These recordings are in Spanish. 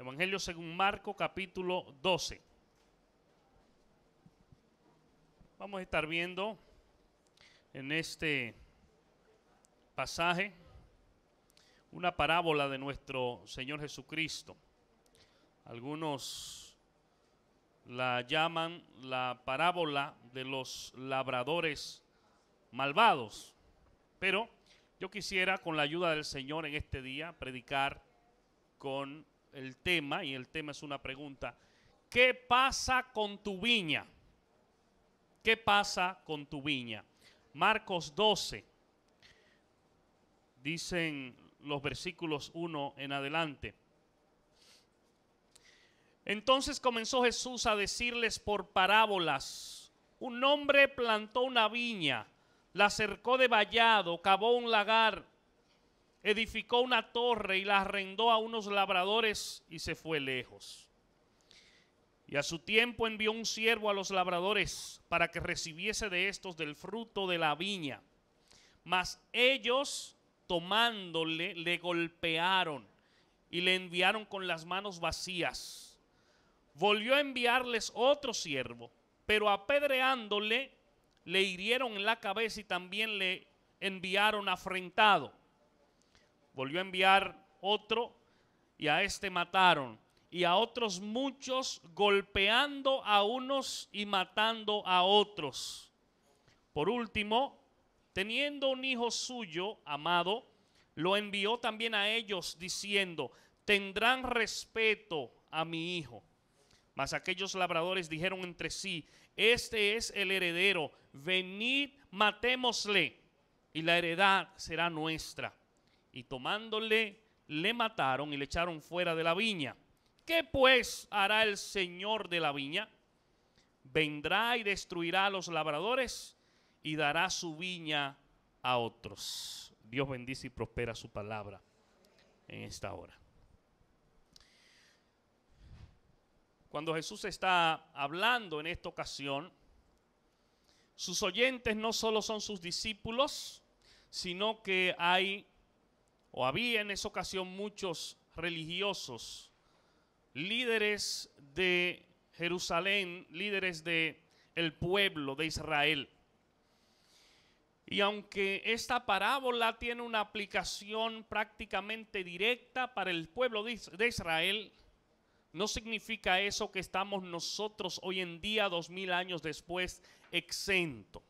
Evangelio según Marcos, capítulo 12. Vamos a estar viendo en este pasaje una parábola de nuestro Señor Jesucristo. Algunos la llaman la parábola de los labradores malvados. Pero yo quisiera, con la ayuda del Señor en este día, predicar con el tema, y el tema es una pregunta: ¿qué pasa con tu viña? ¿Qué pasa con tu viña? Marcos 12, dicen los versículos 1 en adelante. Entonces comenzó Jesús a decirles por parábolas: un hombre plantó una viña, la cercó de vallado, cavó un lagar, edificó una torre y la arrendó a unos labradores y se fue lejos. Y a su tiempo envió un siervo a los labradores para que recibiese de estos del fruto de la viña. Mas ellos, tomándole, le golpearon y le enviaron con las manos vacías. Volvió a enviarles otro siervo, pero apedreándole, le hirieron en la cabeza y también le enviaron afrentado. Volvió a enviar otro y a este mataron, y a otros muchos, golpeando a unos y matando a otros. Por último, teniendo un hijo suyo amado, lo envió también a ellos diciendo: tendrán respeto a mi hijo. Mas aquellos labradores dijeron entre sí: este es el heredero, venid, matémosle, y la heredad será nuestra. Y tomándole, le mataron y le echaron fuera de la viña. ¿Qué pues hará el Señor de la viña? Vendrá y destruirá a los labradores y dará su viña a otros. Dios bendice y prospera su palabra en esta hora. Cuando Jesús está hablando en esta ocasión, sus oyentes no solo son sus discípulos, sino que había en esa ocasión muchos religiosos, líderes de Jerusalén, líderes de el pueblo de Israel. Y aunque esta parábola tiene una aplicación prácticamente directa para el pueblo de Israel, no significa eso que estamos nosotros hoy en día, 2000 años después, exento.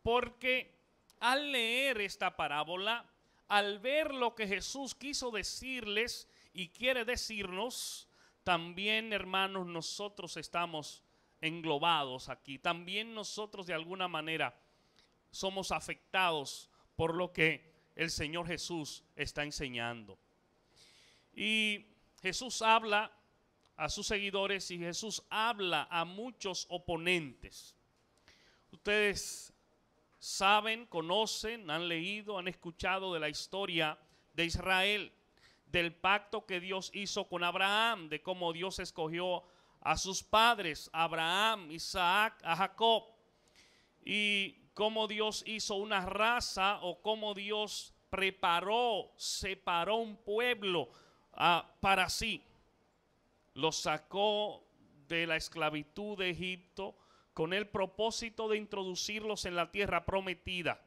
Porque al leer esta parábola, al ver lo que Jesús quiso decirles y quiere decirnos, también, hermanos, nosotros estamos englobados aquí. También nosotros de alguna manera somos afectados por lo que el Señor Jesús está enseñando. Y Jesús habla a sus seguidores y Jesús habla a muchos oponentes. Ustedes saben, conocen, han leído, han escuchado de la historia de Israel, del pacto que Dios hizo con Abraham, de cómo Dios escogió a sus padres, a Abraham, Isaac, a Jacob, y cómo Dios hizo una raza, o cómo Dios separó un pueblo para sí. Los sacó de la esclavitud de Egipto con el propósito de introducirlos en la tierra prometida.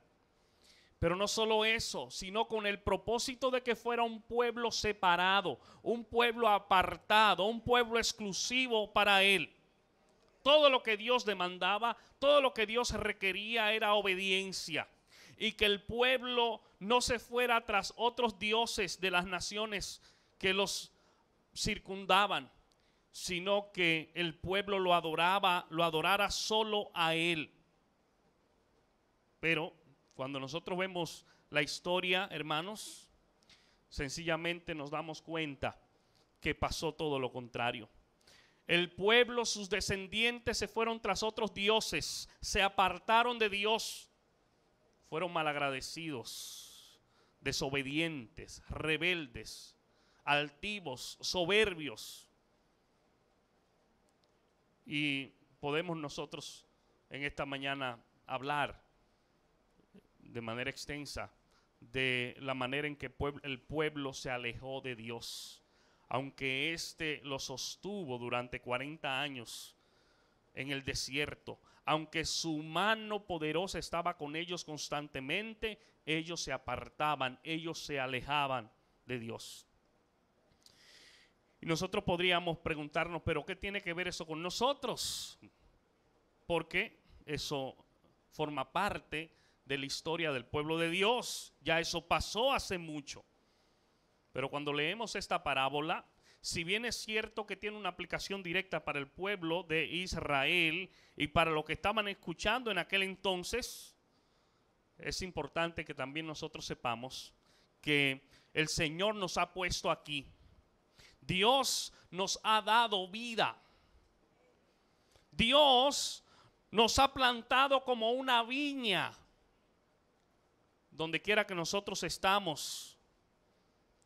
Pero no solo eso, sino con el propósito de que fuera un pueblo separado, un pueblo apartado, un pueblo exclusivo para él. Todo lo que Dios demandaba, todo lo que Dios requería era obediencia. Y que el pueblo no se fuera tras otros dioses de las naciones que los circundaban, sino que el pueblo lo adorara solo a él. Pero cuando nosotros vemos la historia, hermanos, sencillamente nos damos cuenta que pasó todo lo contrario. El pueblo, sus descendientes se fueron tras otros dioses, se apartaron de Dios, fueron malagradecidos, desobedientes, rebeldes, altivos, soberbios. Y podemos nosotros en esta mañana hablar de manera extensa de la manera en que el pueblo se alejó de Dios. aunque éste los sostuvo durante 40 años en el desierto, aunque su mano poderosa estaba con ellos constantemente, ellos se apartaban, ellos se alejaban de Dios. Y nosotros podríamos preguntarnos, ¿pero qué tiene que ver eso con nosotros? Porque eso forma parte de la historia del pueblo de Dios. Ya eso pasó hace mucho. Pero cuando leemos esta parábola, si bien es cierto que tiene una aplicación directa para el pueblo de Israel y para lo que estaban escuchando en aquel entonces, es importante que también nosotros sepamos que el Señor nos ha puesto aquí. Dios nos ha dado vida. Dios nos ha plantado como una viña. Donde quiera que nosotros estamos,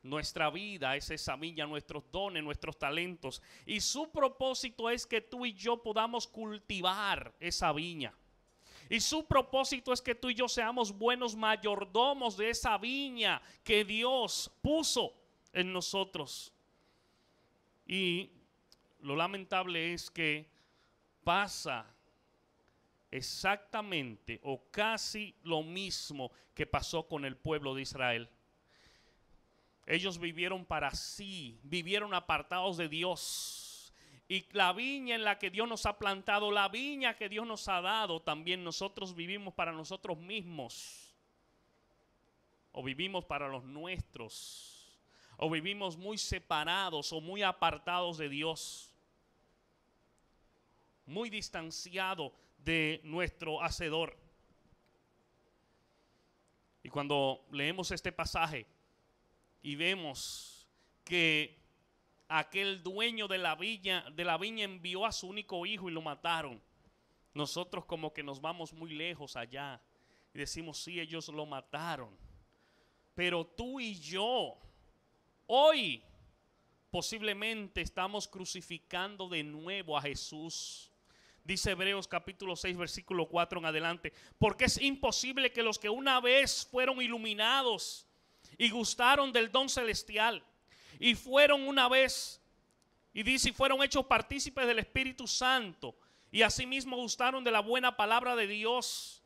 nuestra vida es esa viña, nuestros dones, nuestros talentos. Y su propósito es que tú y yo podamos cultivar esa viña. Y su propósito es que tú y yo seamos buenos mayordomos de esa viña que Dios puso en nosotros. Y lo lamentable es que pasa exactamente o casi lo mismo que pasó con el pueblo de Israel. Ellos vivieron para sí, vivieron apartados de Dios. Y la viña en la que Dios nos ha plantado, la viña que Dios nos ha dado, también nosotros vivimos para nosotros mismos. O vivimos para los nuestros. O vivimos muy separados o muy apartados de Dios. Muy distanciado de nuestro Hacedor. Y cuando leemos este pasaje y vemos que aquel dueño de la viña envió a su único hijo y lo mataron, nosotros como que nos vamos muy lejos allá y decimos, sí, ellos lo mataron, pero tú y yo hoy posiblemente estamos crucificando de nuevo a Jesús. Dice Hebreos capítulo 6 versículo 4 en adelante, porque es imposible que los que una vez fueron iluminados y gustaron del don celestial y fueron una vez, y dice, y fueron hechos partícipes del Espíritu Santo y asimismo gustaron de la buena palabra de Dios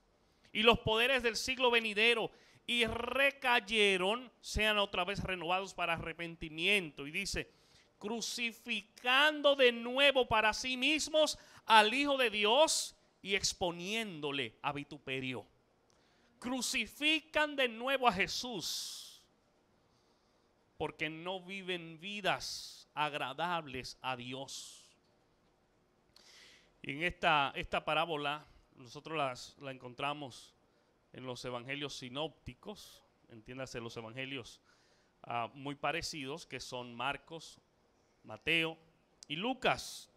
y los poderes del siglo venidero y recayeron, sean otra vez renovados para arrepentimiento. Y dice, crucificando de nuevo para sí mismos al Hijo de Dios y exponiéndole a vituperio. Crucifican de nuevo a Jesús porque no viven vidas agradables a Dios. Y en esta parábola nosotros la encontramos en los evangelios sinópticos, entiéndase, los evangelios muy parecidos, que son Marcos, Mateo y Lucas.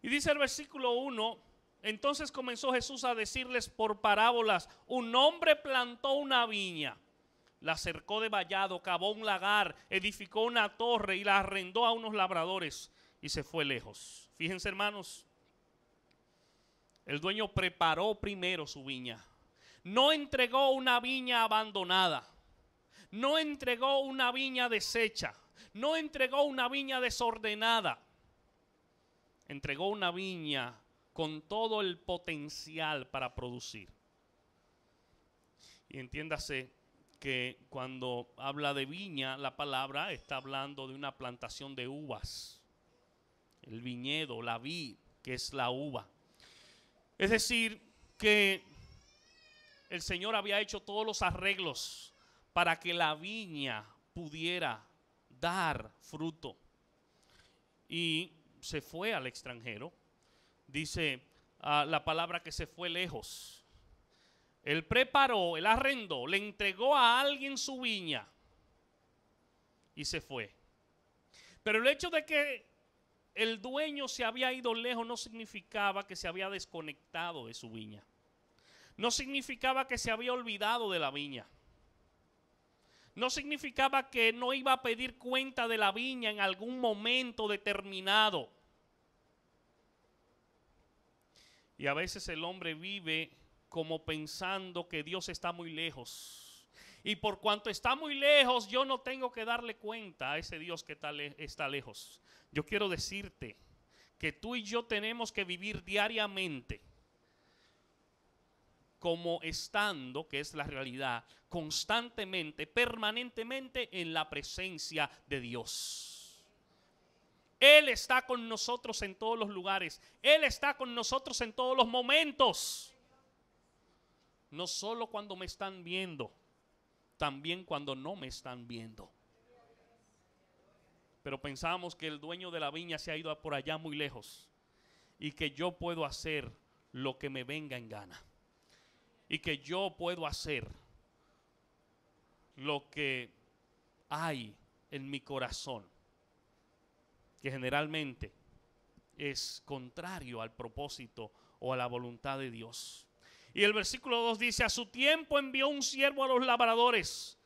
Y dice el versículo 1, entonces comenzó Jesús a decirles por parábolas, un hombre plantó una viña, la cercó de vallado, cavó un lagar, edificó una torre y la arrendó a unos labradores y se fue lejos. Fíjense, hermanos, el dueño preparó primero su viña. No entregó una viña abandonada, no entregó una viña deshecha, no entregó una viña desordenada. Entregó una viña con todo el potencial para producir. Y entiéndase que cuando habla de viña, la palabra está hablando de una plantación de uvas. El viñedo, la vid, que es la uva. Es decir, que el Señor había hecho todos los arreglos para que la viña pudiera dar fruto. Y se fue al extranjero. Dice la palabra que se fue lejos. Él preparó, él arrendó, le entregó a alguien su viña y se fue. Pero el hecho de que el dueño se había ido lejos no significaba que se había desconectado de su viña. No significaba que se había olvidado de la viña. No significaba que no iba a pedir cuenta de la viña en algún momento determinado. Y a veces el hombre vive como pensando que Dios está muy lejos Y por cuanto está muy lejos, yo no tengo que darle cuenta a ese Dios que está lejos. Yo quiero decirte que tú y yo tenemos que vivir diariamente como estando, que es la realidad, constantemente, permanentemente en la presencia de Dios. Él está con nosotros en todos los lugares. Él está con nosotros en todos los momentos. No solo cuando me están viendo, también cuando no me están viendo. Pero pensamos que el dueño de la viña se ha ido por allá muy lejos y que yo puedo hacer lo que me venga en gana. Y que yo puedo hacer lo que hay en mi corazón, que generalmente es contrario al propósito o a la voluntad de Dios. Y el versículo 2 dice: a su tiempo envió un siervo a los labradores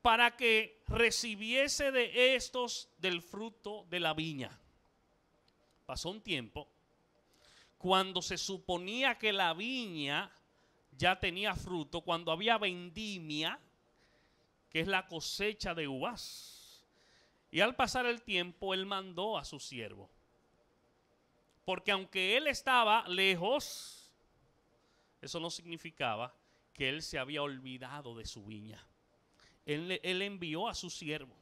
para que recibiese de estos del fruto de la viña. Pasó un tiempo cuando se suponía que la viña ya tenía fruto, cuando había vendimia, que es la cosecha de uvas. Y al pasar el tiempo, él mandó a su siervo. Porque aunque él estaba lejos, eso no significaba que él se había olvidado de su viña. Él envió a su siervo.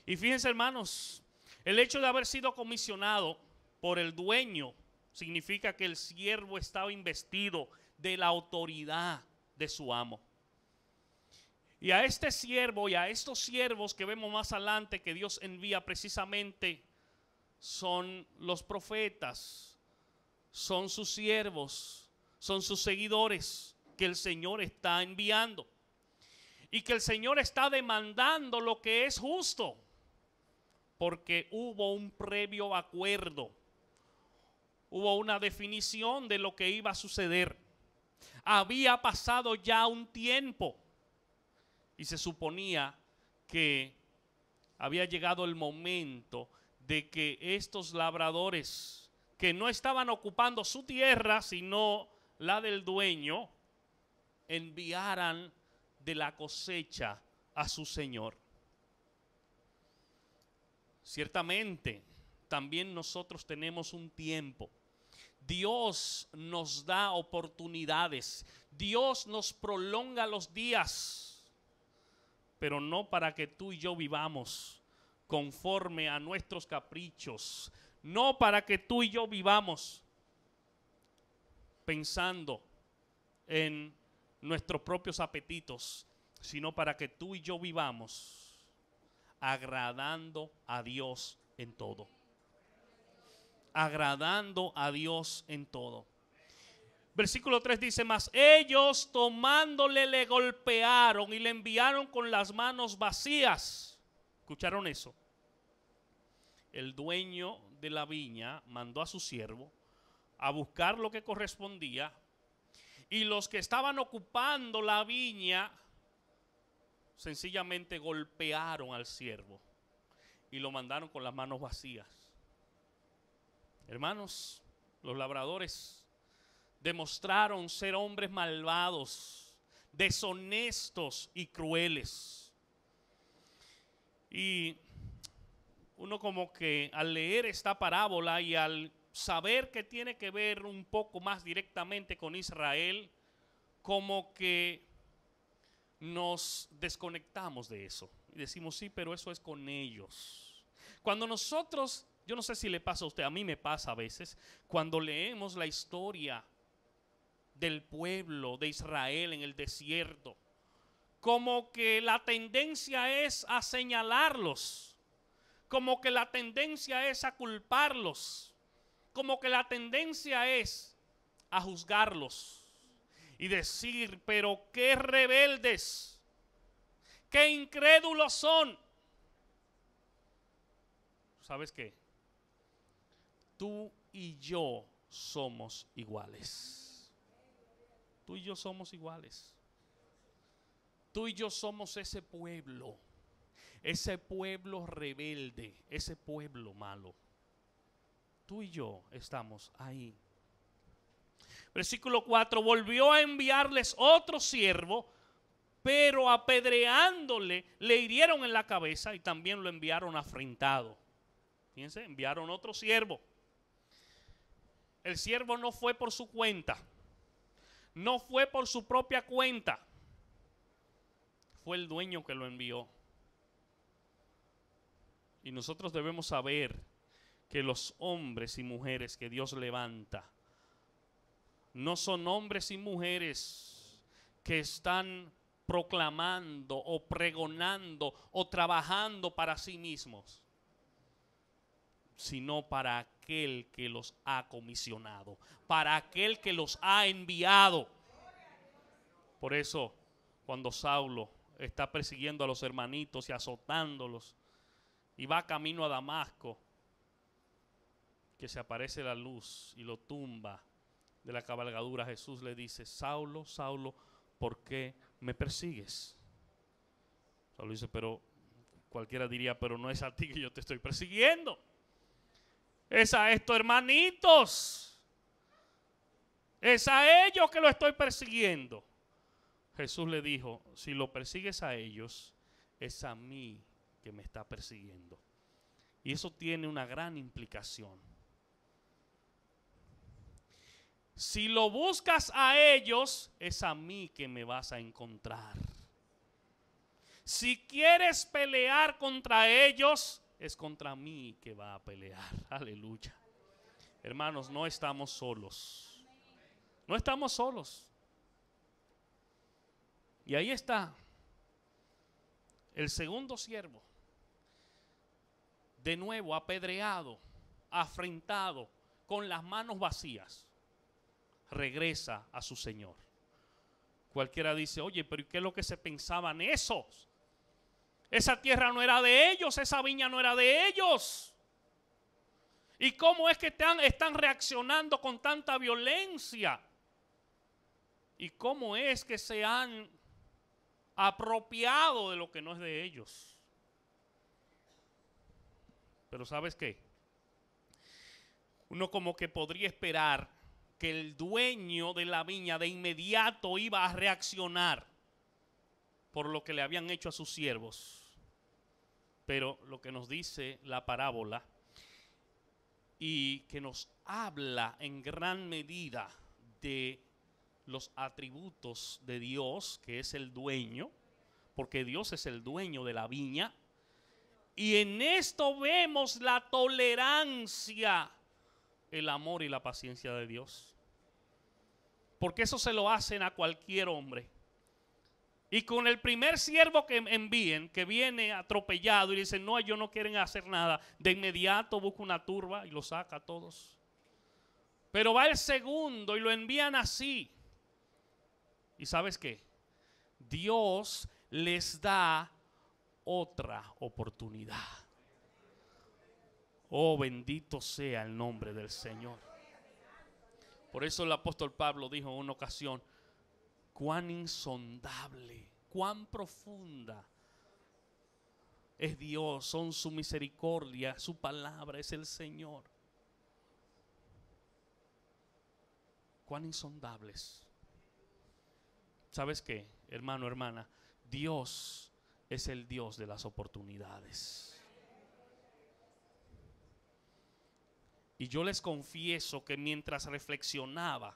Y fíjense, hermanos, el hecho de haber sido comisionado por el dueño significa que el siervo estaba investido de la autoridad de su amo. Y a este siervo y a estos siervos que vemos más adelante que Dios envía, precisamente son los profetas, son sus siervos, son sus seguidores que el Señor está enviando. Y que el Señor está demandando lo que es justo, porque hubo un previo acuerdo, hubo una definición de lo que iba a suceder. Había pasado ya un tiempo y se suponía que había llegado el momento de que estos labradores, que no estaban ocupando su tierra sino la del dueño, enviaran de la cosecha a su señor. Ciertamente, también nosotros tenemos un tiempo. Dios nos da oportunidades. Dios nos prolonga los días, pero no para que tú y yo vivamos conforme a nuestros caprichos. No para que tú y yo vivamos pensando en nuestros propios apetitos, sino para que tú y yo vivamos agradando a Dios en todo. Agradando a Dios en todo. Versículo 3 dice: mas ellos tomándole le golpearon y le enviaron con las manos vacías. ¿Escucharon eso? El dueño de la viña mandó a su siervo a buscar lo que correspondía, y los que estaban ocupando la viña sencillamente golpearon al siervo y lo mandaron con las manos vacías. Hermanos, los labradores demostraron ser hombres malvados, deshonestos y crueles. Y uno como que al leer esta parábola y al saber que tiene que ver un poco más directamente con Israel, como que nos desconectamos de eso y decimos: sí, pero eso es con ellos. Cuando nosotros, yo no sé si le pasa a usted, a mí me pasa a veces, cuando leemos la historia del pueblo de Israel en el desierto, como que la tendencia es a señalarlos, como que la tendencia es a culparlos, como que la tendencia es a juzgarlos y decir: pero qué rebeldes, qué incrédulos son. ¿Sabes qué? Tú y yo somos iguales. Tú y yo somos iguales. Tú y yo somos ese pueblo rebelde, ese pueblo malo. Tú y yo estamos ahí. Versículo 4: volvió a enviarles otro siervo pero apedreándole, le hirieron en la cabeza y también lo enviaron afrentado. Fíjense, enviaron otro siervo. El siervo no fue por su cuenta, no fue por su propia cuenta, fue el dueño que lo envió. Y nosotros debemos saber que los hombres y mujeres que Dios levanta no son hombres y mujeres que están proclamando o pregonando o trabajando para sí mismos, sino para aquel que los ha comisionado, para aquel que los ha enviado. Por eso, cuando Saulo está persiguiendo a los hermanitos y azotándolos, y va camino a Damasco, que se aparece la luz y lo tumba de la cabalgadura, Jesús le dice: Saulo, Saulo, ¿por qué me persigues? Saulo dice, pero cualquiera diría, pero no es a ti que yo te estoy persiguiendo, es a estos hermanitos, es a ellos que lo estoy persiguiendo. Jesús le dijo, si lo persigues a ellos, es a mí que me está persiguiendo. Y eso tiene una gran implicación. Si lo buscas a ellos, es a mí que me vas a encontrar. Si quieres pelear contra ellos, es contra mí que va a pelear. Aleluya. Hermanos, no estamos solos. No estamos solos. Y ahí está el segundo siervo, de nuevo apedreado, afrentado, con las manos vacías, regresa a su Señor. Cualquiera dice, oye, pero ¿qué es lo que se pensaban esos? Esa tierra no era de ellos, esa viña no era de ellos. ¿Y cómo es que están reaccionando con tanta violencia? ¿Y cómo es que se han apropiado de lo que no es de ellos? Pero ¿sabes qué? Uno como que podría esperar que el dueño de la viña de inmediato iba a reaccionar por lo que le habían hecho a sus siervos. Pero lo que nos dice la parábola, y que nos habla en gran medida de los atributos de Dios, que es el dueño, porque Dios es el dueño de la viña, y en esto vemos la tolerancia, el amor y la paciencia de Dios. Porque eso se lo hacen a cualquier hombre. Y con el primer siervo que envíen, que viene atropellado y dicen, no, ellos no quieren hacer nada, de inmediato busca una turba y lo saca a todos. Pero va el segundo y lo envían así. ¿Y sabes qué? Dios les da otra oportunidad. Oh, bendito sea el nombre del Señor. Por eso el apóstol Pablo dijo en una ocasión, cuán insondable, cuán profunda es Dios, son su misericordia, su palabra es el Señor. Cuán insondables. ¿Sabes qué, hermano, hermana? Dios es el Dios de las oportunidades. Y yo les confieso que mientras reflexionaba,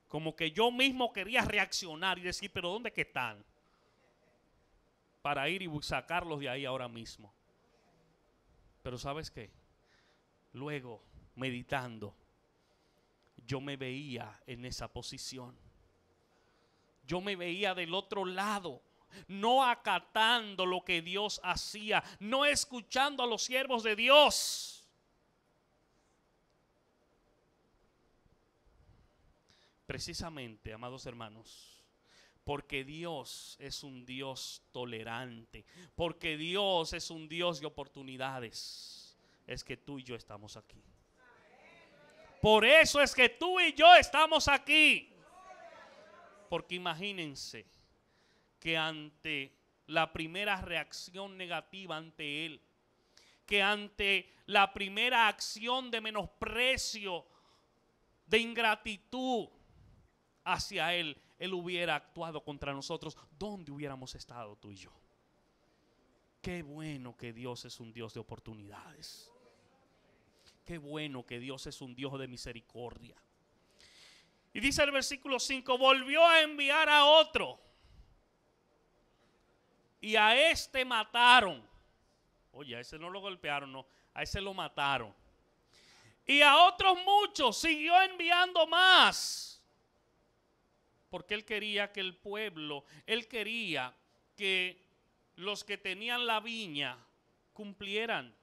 como que yo mismo quería reaccionar y decir, pero ¿dónde que están? Para ir y sacarlos de ahí ahora mismo. Pero ¿sabes qué? Luego, meditando, yo me veía en esa posición. Yo me veía del otro lado, no acatando lo que Dios hacía, no escuchando a los siervos de Dios. Precisamente, amados hermanos, porque Dios es un Dios tolerante, porque Dios es un Dios de oportunidades, es que tú y yo estamos aquí. Por eso es que tú y yo estamos aquí. Porque imagínense que ante la primera reacción negativa ante Él, que ante la primera acción de menosprecio, de ingratitud hacia Él, Él hubiera actuado contra nosotros, ¿dónde hubiéramos estado tú y yo? Qué bueno que Dios es un Dios de oportunidades. Qué bueno que Dios es un Dios de misericordia. Y dice el versículo 5, volvió a enviar a otro. Y a este mataron. Oye, a ese no lo golpearon, no. A ese lo mataron. Y a otros muchos siguió enviando más. Porque él quería que el pueblo, él quería que los que tenían la viña cumplieran,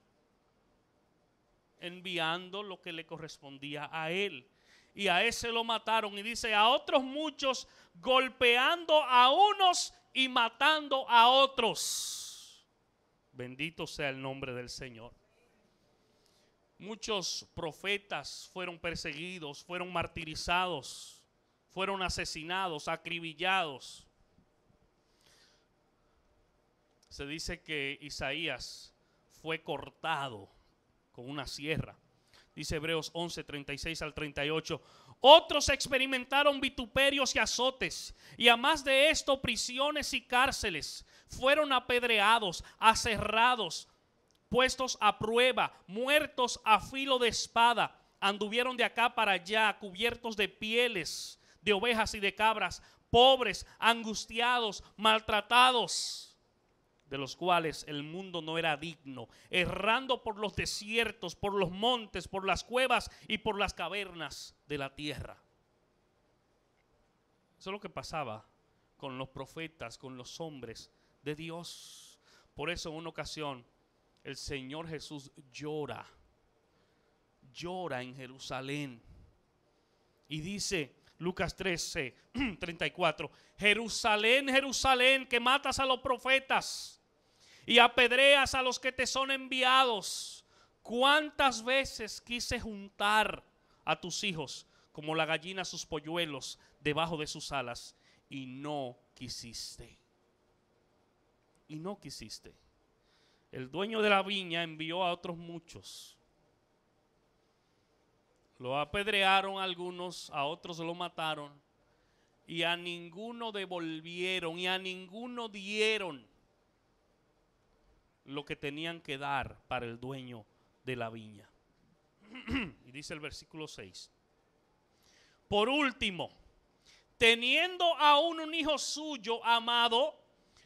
enviando lo que le correspondía a él. Y a ese lo mataron. Y dice, a otros muchos, golpeando a unos y matando a otros. Bendito sea el nombre del Señor. Muchos profetas fueron perseguidos, fueron martirizados, fueron asesinados, acribillados. Se dice que Isaías fue cortado con una sierra. Dice Hebreos 11, 36 al 38. Otros experimentaron vituperios y azotes, y a más de esto prisiones y cárceles. Fueron apedreados, aserrados, puestos a prueba, muertos a filo de espada. Anduvieron de acá para allá, cubiertos de pieles de ovejas y de cabras, pobres, angustiados, maltratados, de los cuales el mundo no era digno, errando por los desiertos, por los montes, por las cuevas y por las cavernas de la tierra. Eso es lo que pasaba con los profetas, con los hombres de Dios. Por eso en una ocasión el Señor Jesús llora en Jerusalén. Y dice Lucas 13, 34, Jerusalén, Jerusalén, que matas a los profetas y apedreas a los que te son enviados. ¿Cuántas veces quise juntar a tus hijos como la gallina sus polluelos debajo de sus alas, y no quisiste? Y no quisiste. El dueño de la viña envió a otros muchos. Lo apedrearon a algunos, a otros lo mataron, y a ninguno devolvieron, y a ninguno dieron lo que tenían que dar para el dueño de la viña. Y dice el versículo 6. Por último, teniendo aún un hijo suyo amado,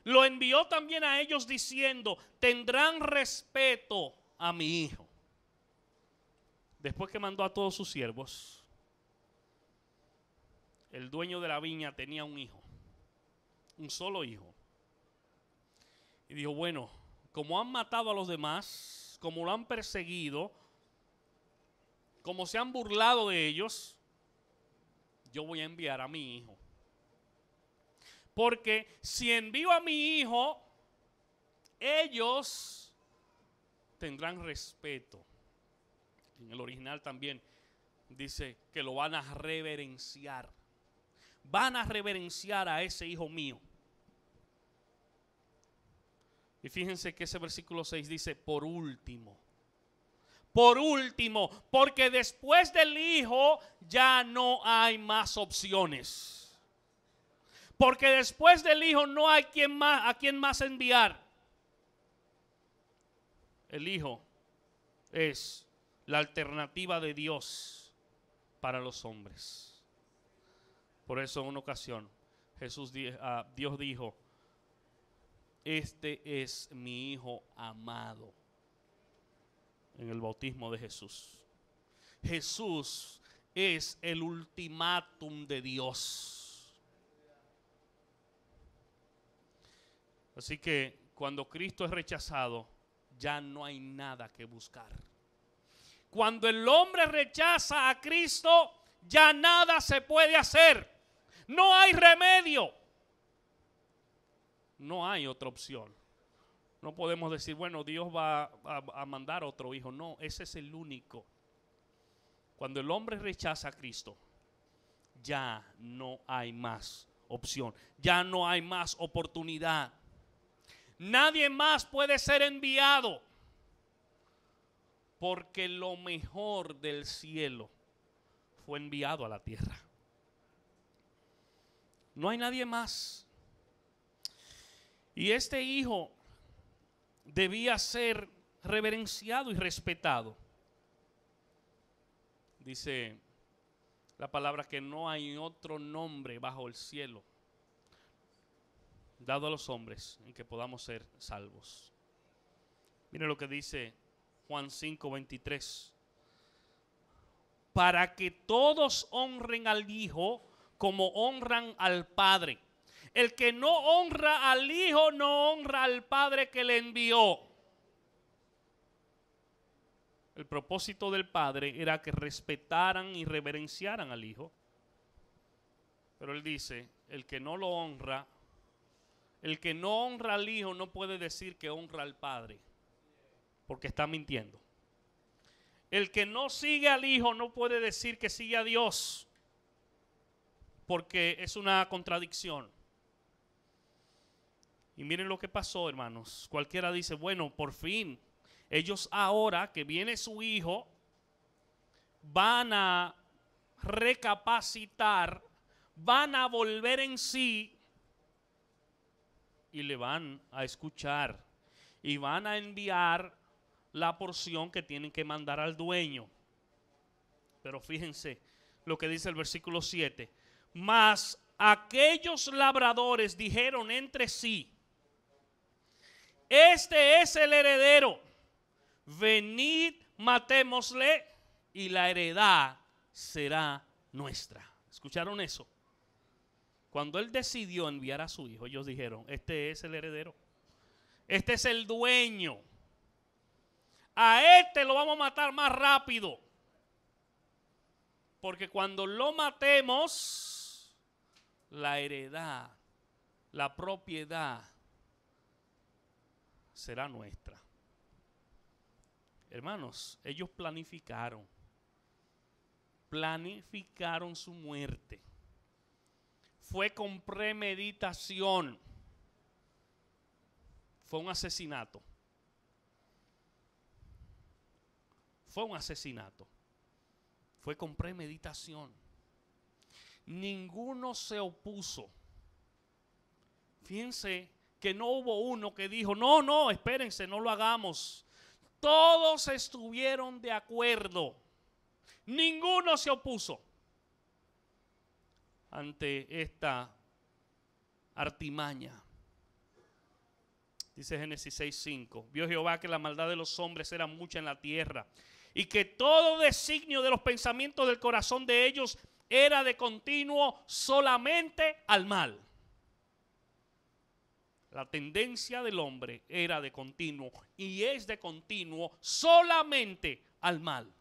lo envió también a ellos diciendo, tendrán respeto a mi hijo. Después que mandó a todos sus siervos, el dueño de la viña tenía un hijo, un solo hijo. Y dijo, bueno, como han matado a los demás, como lo han perseguido, como se han burlado de ellos, yo voy a enviar a mi hijo. Porque si envío a mi hijo, ellos tendrán respeto. En el original también dice que lo van a reverenciar. Van a reverenciar a ese hijo mío. Y fíjense que ese versículo 6 dice, por último, porque después del hijo ya no hay más opciones. Porque después del hijo no hay a quien más enviar. El hijo es la alternativa de Dios para los hombres. Por eso en una ocasión Dios dijo, este es mi hijo amado, en el bautismo de Jesús. Jesús es el ultimátum de Dios. Así que cuando Cristo es rechazado, ya no hay nada que buscar. Cuando el hombre rechaza a Cristo, ya nada se puede hacer. No hay remedio. No hay otra opción. No podemos decir, bueno, Dios va a mandar otro hijo. No, ese es el único. Cuando el hombre rechaza a Cristo, ya no hay más opción. Ya no hay más oportunidad. Nadie más puede ser enviado. Porque lo mejor del cielo fue enviado a la tierra. No hay nadie más. Y este hijo debía ser reverenciado y respetado. Dice la palabra que no hay otro nombre bajo el cielo dado a los hombres en que podamos ser salvos. Mire lo que dice Juan 5:23. Para que todos honren al Hijo como honran al Padre. El que no honra al Hijo no honra al Padre que le envió. El propósito del Padre era que respetaran y reverenciaran al Hijo. Pero él dice, el que no lo honra, el que no honra al Hijo no puede decir que honra al Padre, porque está mintiendo. El que no sigue al Hijo no puede decir que sigue a Dios, porque es una contradicción. Y miren lo que pasó, hermanos. Cualquiera dice, bueno, por fin, ellos ahora que viene su Hijo, van a recapacitar, van a volver en sí y le van a escuchar y van a enviar la porción que tienen que mandar al dueño. Pero fíjense lo que dice el versículo 7. Mas aquellos labradores dijeron entre sí, este es el heredero, venid, matémosle y la heredad será nuestra. ¿Escucharon eso? Cuando él decidió enviar a su hijo, ellos dijeron, este es el heredero, este es el dueño, a este lo vamos a matar más rápido, porque cuando lo matemos, la heredad, la propiedad será nuestra. Hermanos, ellos planificaron su muerte. Fue con premeditación. Fue un asesinato. Fue un asesinato. Fue con premeditación. Ninguno se opuso. Fíjense que no hubo uno que dijo, no, espérense, no lo hagamos. Todos estuvieron de acuerdo. Ninguno se opuso ante esta artimaña. Dice Génesis 6:5. Vio Jehová que la maldad de los hombres era mucha en la tierra, y que todo designio de los pensamientos del corazón de ellos era de continuo solamente al mal. La tendencia del hombre era de continuo y es de continuo solamente al mal.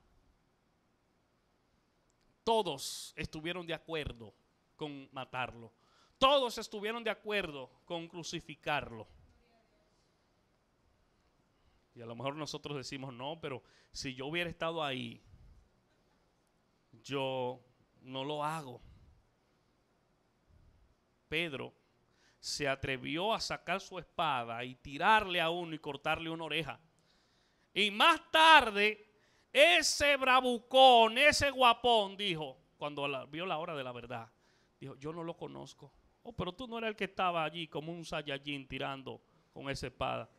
Todos estuvieron de acuerdo con matarlo. Todos estuvieron de acuerdo con crucificarlo. Y a lo mejor nosotros decimos, no, pero si yo hubiera estado ahí, yo no lo hago. Pedro se atrevió a sacar su espada y tirarle a uno y cortarle una oreja. Y más tarde, ese bravucón, ese guapón, dijo, cuando vio la hora de la verdad, dijo, yo no lo conozco. Oh, pero tú no eras el que estaba allí como un Saiyajin tirando con esa espada.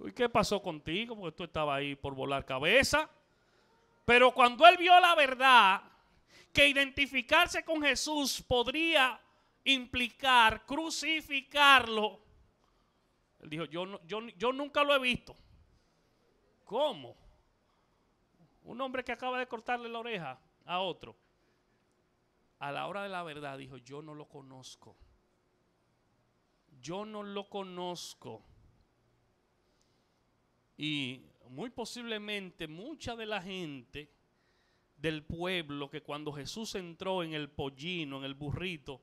¿Y qué pasó contigo? Porque tú estabas ahí por volar cabeza. Pero cuando él vio la verdad, que identificarse con Jesús podría implicar crucificarlo, él dijo, yo nunca lo he visto. ¿Cómo? Un hombre que acaba de cortarle la oreja a otro. A la hora de la verdad dijo, yo no lo conozco. Yo no lo conozco. Y muy posiblemente mucha de la gente del pueblo que cuando Jesús entró en el pollino, en el burrito,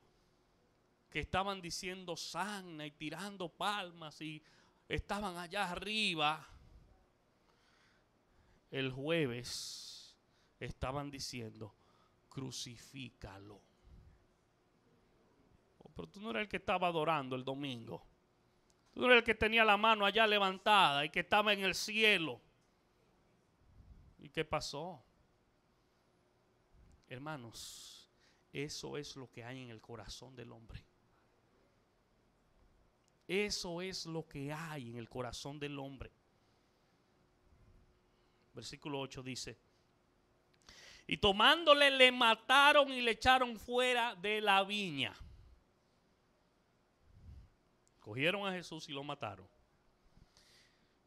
que estaban diciendo sana y tirando palmas y estaban allá arriba, el jueves estaban diciendo crucifícalo. Oh, pero tú no eres el que estaba adorando el domingo. Tú no eres el que tenía la mano allá levantada y que estaba en el cielo. ¿Y qué pasó? Hermanos, Eso es lo que hay en el corazón del hombre. Eso es lo que hay en el corazón del hombre. Versículo 8 dice: y tomándole le mataron y le echaron fuera de la viña. Cogieron a Jesús y lo mataron.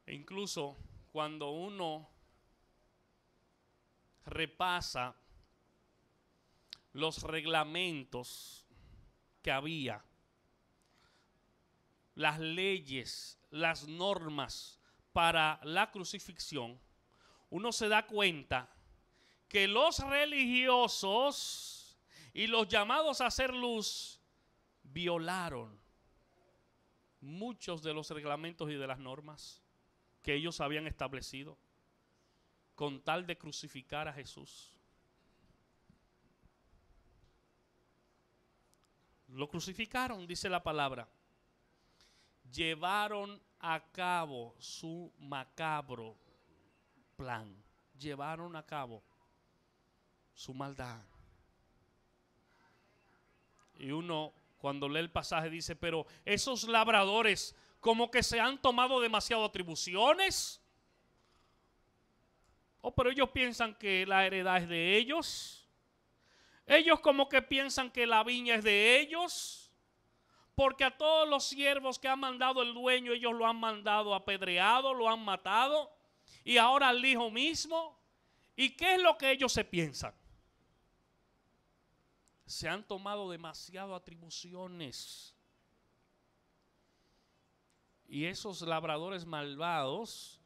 E incluso cuando uno repasa los reglamentos que había, las leyes, las normas para la crucifixión, uno se da cuenta que los religiosos y los llamados a hacer luz violaron muchos de los reglamentos y de las normas que ellos habían establecido con tal de crucificar a Jesús. Lo crucificaron, dice la palabra. Llevaron a cabo su macabro plan. Llevaron a cabo su maldad. Y uno, cuando lee el pasaje, dice: pero esos labradores como que se han tomado demasiado atribuciones. Pero ellos piensan que la heredad es de ellos. Ellos como que piensan que la viña es de ellos. Porque a todos los siervos que ha mandado el dueño, ellos lo han mandado apedreado, lo han matado. Y ahora al hijo mismo. ¿Y qué es lo que ellos se piensan? Se han tomado demasiado atribuciones. Y esos labradores malvados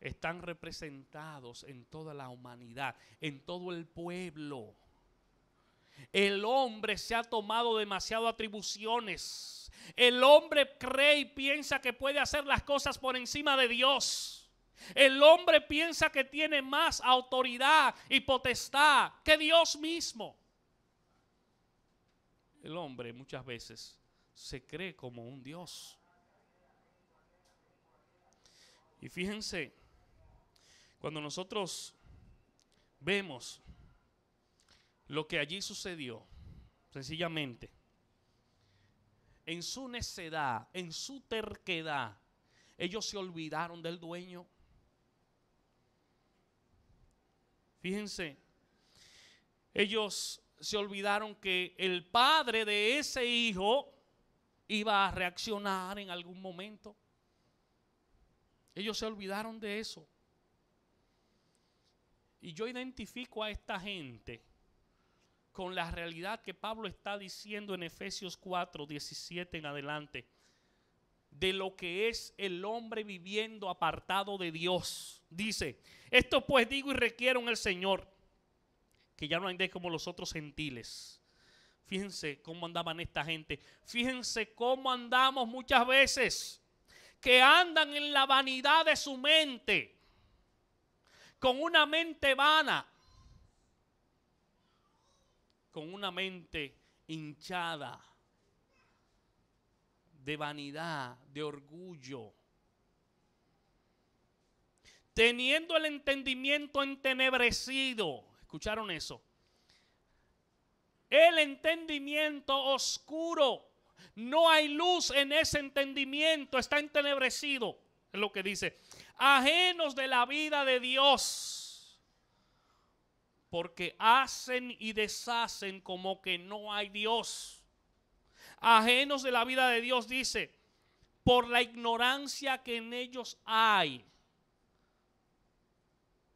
están representados en toda la humanidad, en todo el pueblo. El hombre se ha tomado demasiado atribuciones. El hombre cree y piensa que puede hacer las cosas por encima de Dios. El hombre piensa que tiene más autoridad y potestad que Dios mismo. El hombre muchas veces se cree como un Dios. Y fíjense, cuando nosotros vemos lo que allí sucedió, sencillamente, en su necedad, en su terquedad, ellos se olvidaron del dueño. Fíjense, ellos se olvidaron que el padre de ese hijo iba a reaccionar en algún momento. Ellos se olvidaron de eso. Y yo identifico a esta gente con la realidad que Pablo está diciendo en Efesios 4, 17 en adelante, de lo que es el hombre viviendo apartado de Dios. Dice: esto pues digo y requiero en el Señor, que ya no andéis como los otros gentiles. Fíjense cómo andaban esta gente. Fíjense cómo andamos muchas veces, que andan en la vanidad de su mente, con una mente vana, con una mente hinchada de vanidad, de orgullo, teniendo el entendimiento entenebrecido. ¿Escucharon eso? El entendimiento oscuro. No hay luz en ese entendimiento, está entenebrecido. Es lo que dice. Ajenos de la vida de Dios, porque hacen y deshacen como que no hay Dios. Ajenos de la vida de Dios, dice, por la ignorancia que en ellos hay.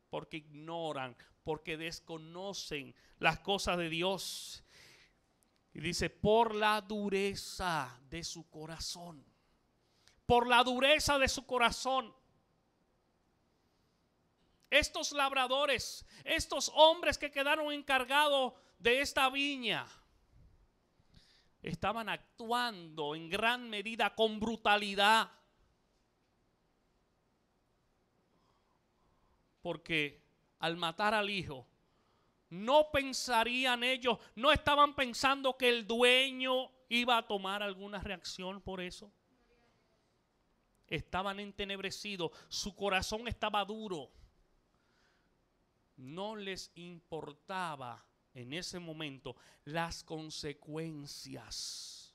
Porque ignoran, porque desconocen las cosas de Dios. Y dice: por la dureza de su corazón. Por la dureza de su corazón. Estos labradores, estos hombres que quedaron encargados de esta viña, estaban actuando en gran medida con brutalidad. Porque al matar al hijo, no pensarían ellos, no estaban pensando que el dueño iba a tomar alguna reacción por eso. Estaban entenebrecidos, su corazón estaba duro. No les importaba en ese momento las consecuencias.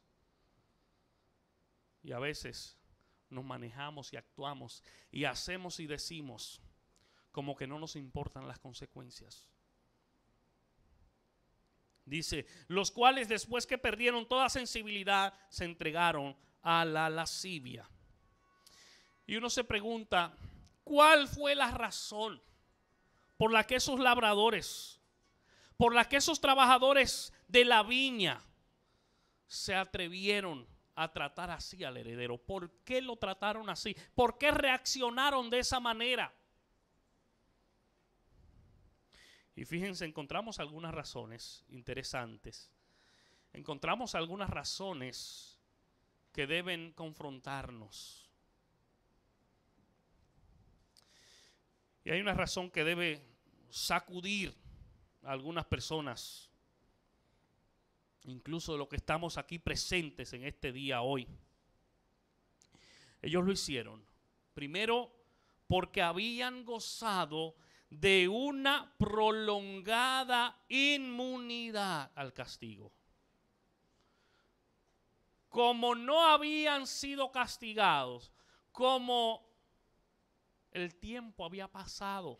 Y a veces nos manejamos y actuamos y hacemos y decimos como que no nos importan las consecuencias. Dice, los cuales después que perdieron toda sensibilidad se entregaron a la lascivia. Y uno se pregunta, ¿cuál fue la razón por la que esos labradores, por la que esos trabajadores de la viña se atrevieron a tratar así al heredero? ¿Por qué lo trataron así? ¿Por qué reaccionaron de esa manera? Y fíjense, encontramos algunas razones interesantes. Encontramos algunas razones que deben confrontarnos. Y hay una razón que debe sacudir a algunas personas, incluso los que estamos aquí presentes en este día hoy. Ellos lo hicieron, primero, porque habían gozado de una prolongada inmunidad al castigo. Como no habían sido castigados, como el tiempo había pasado,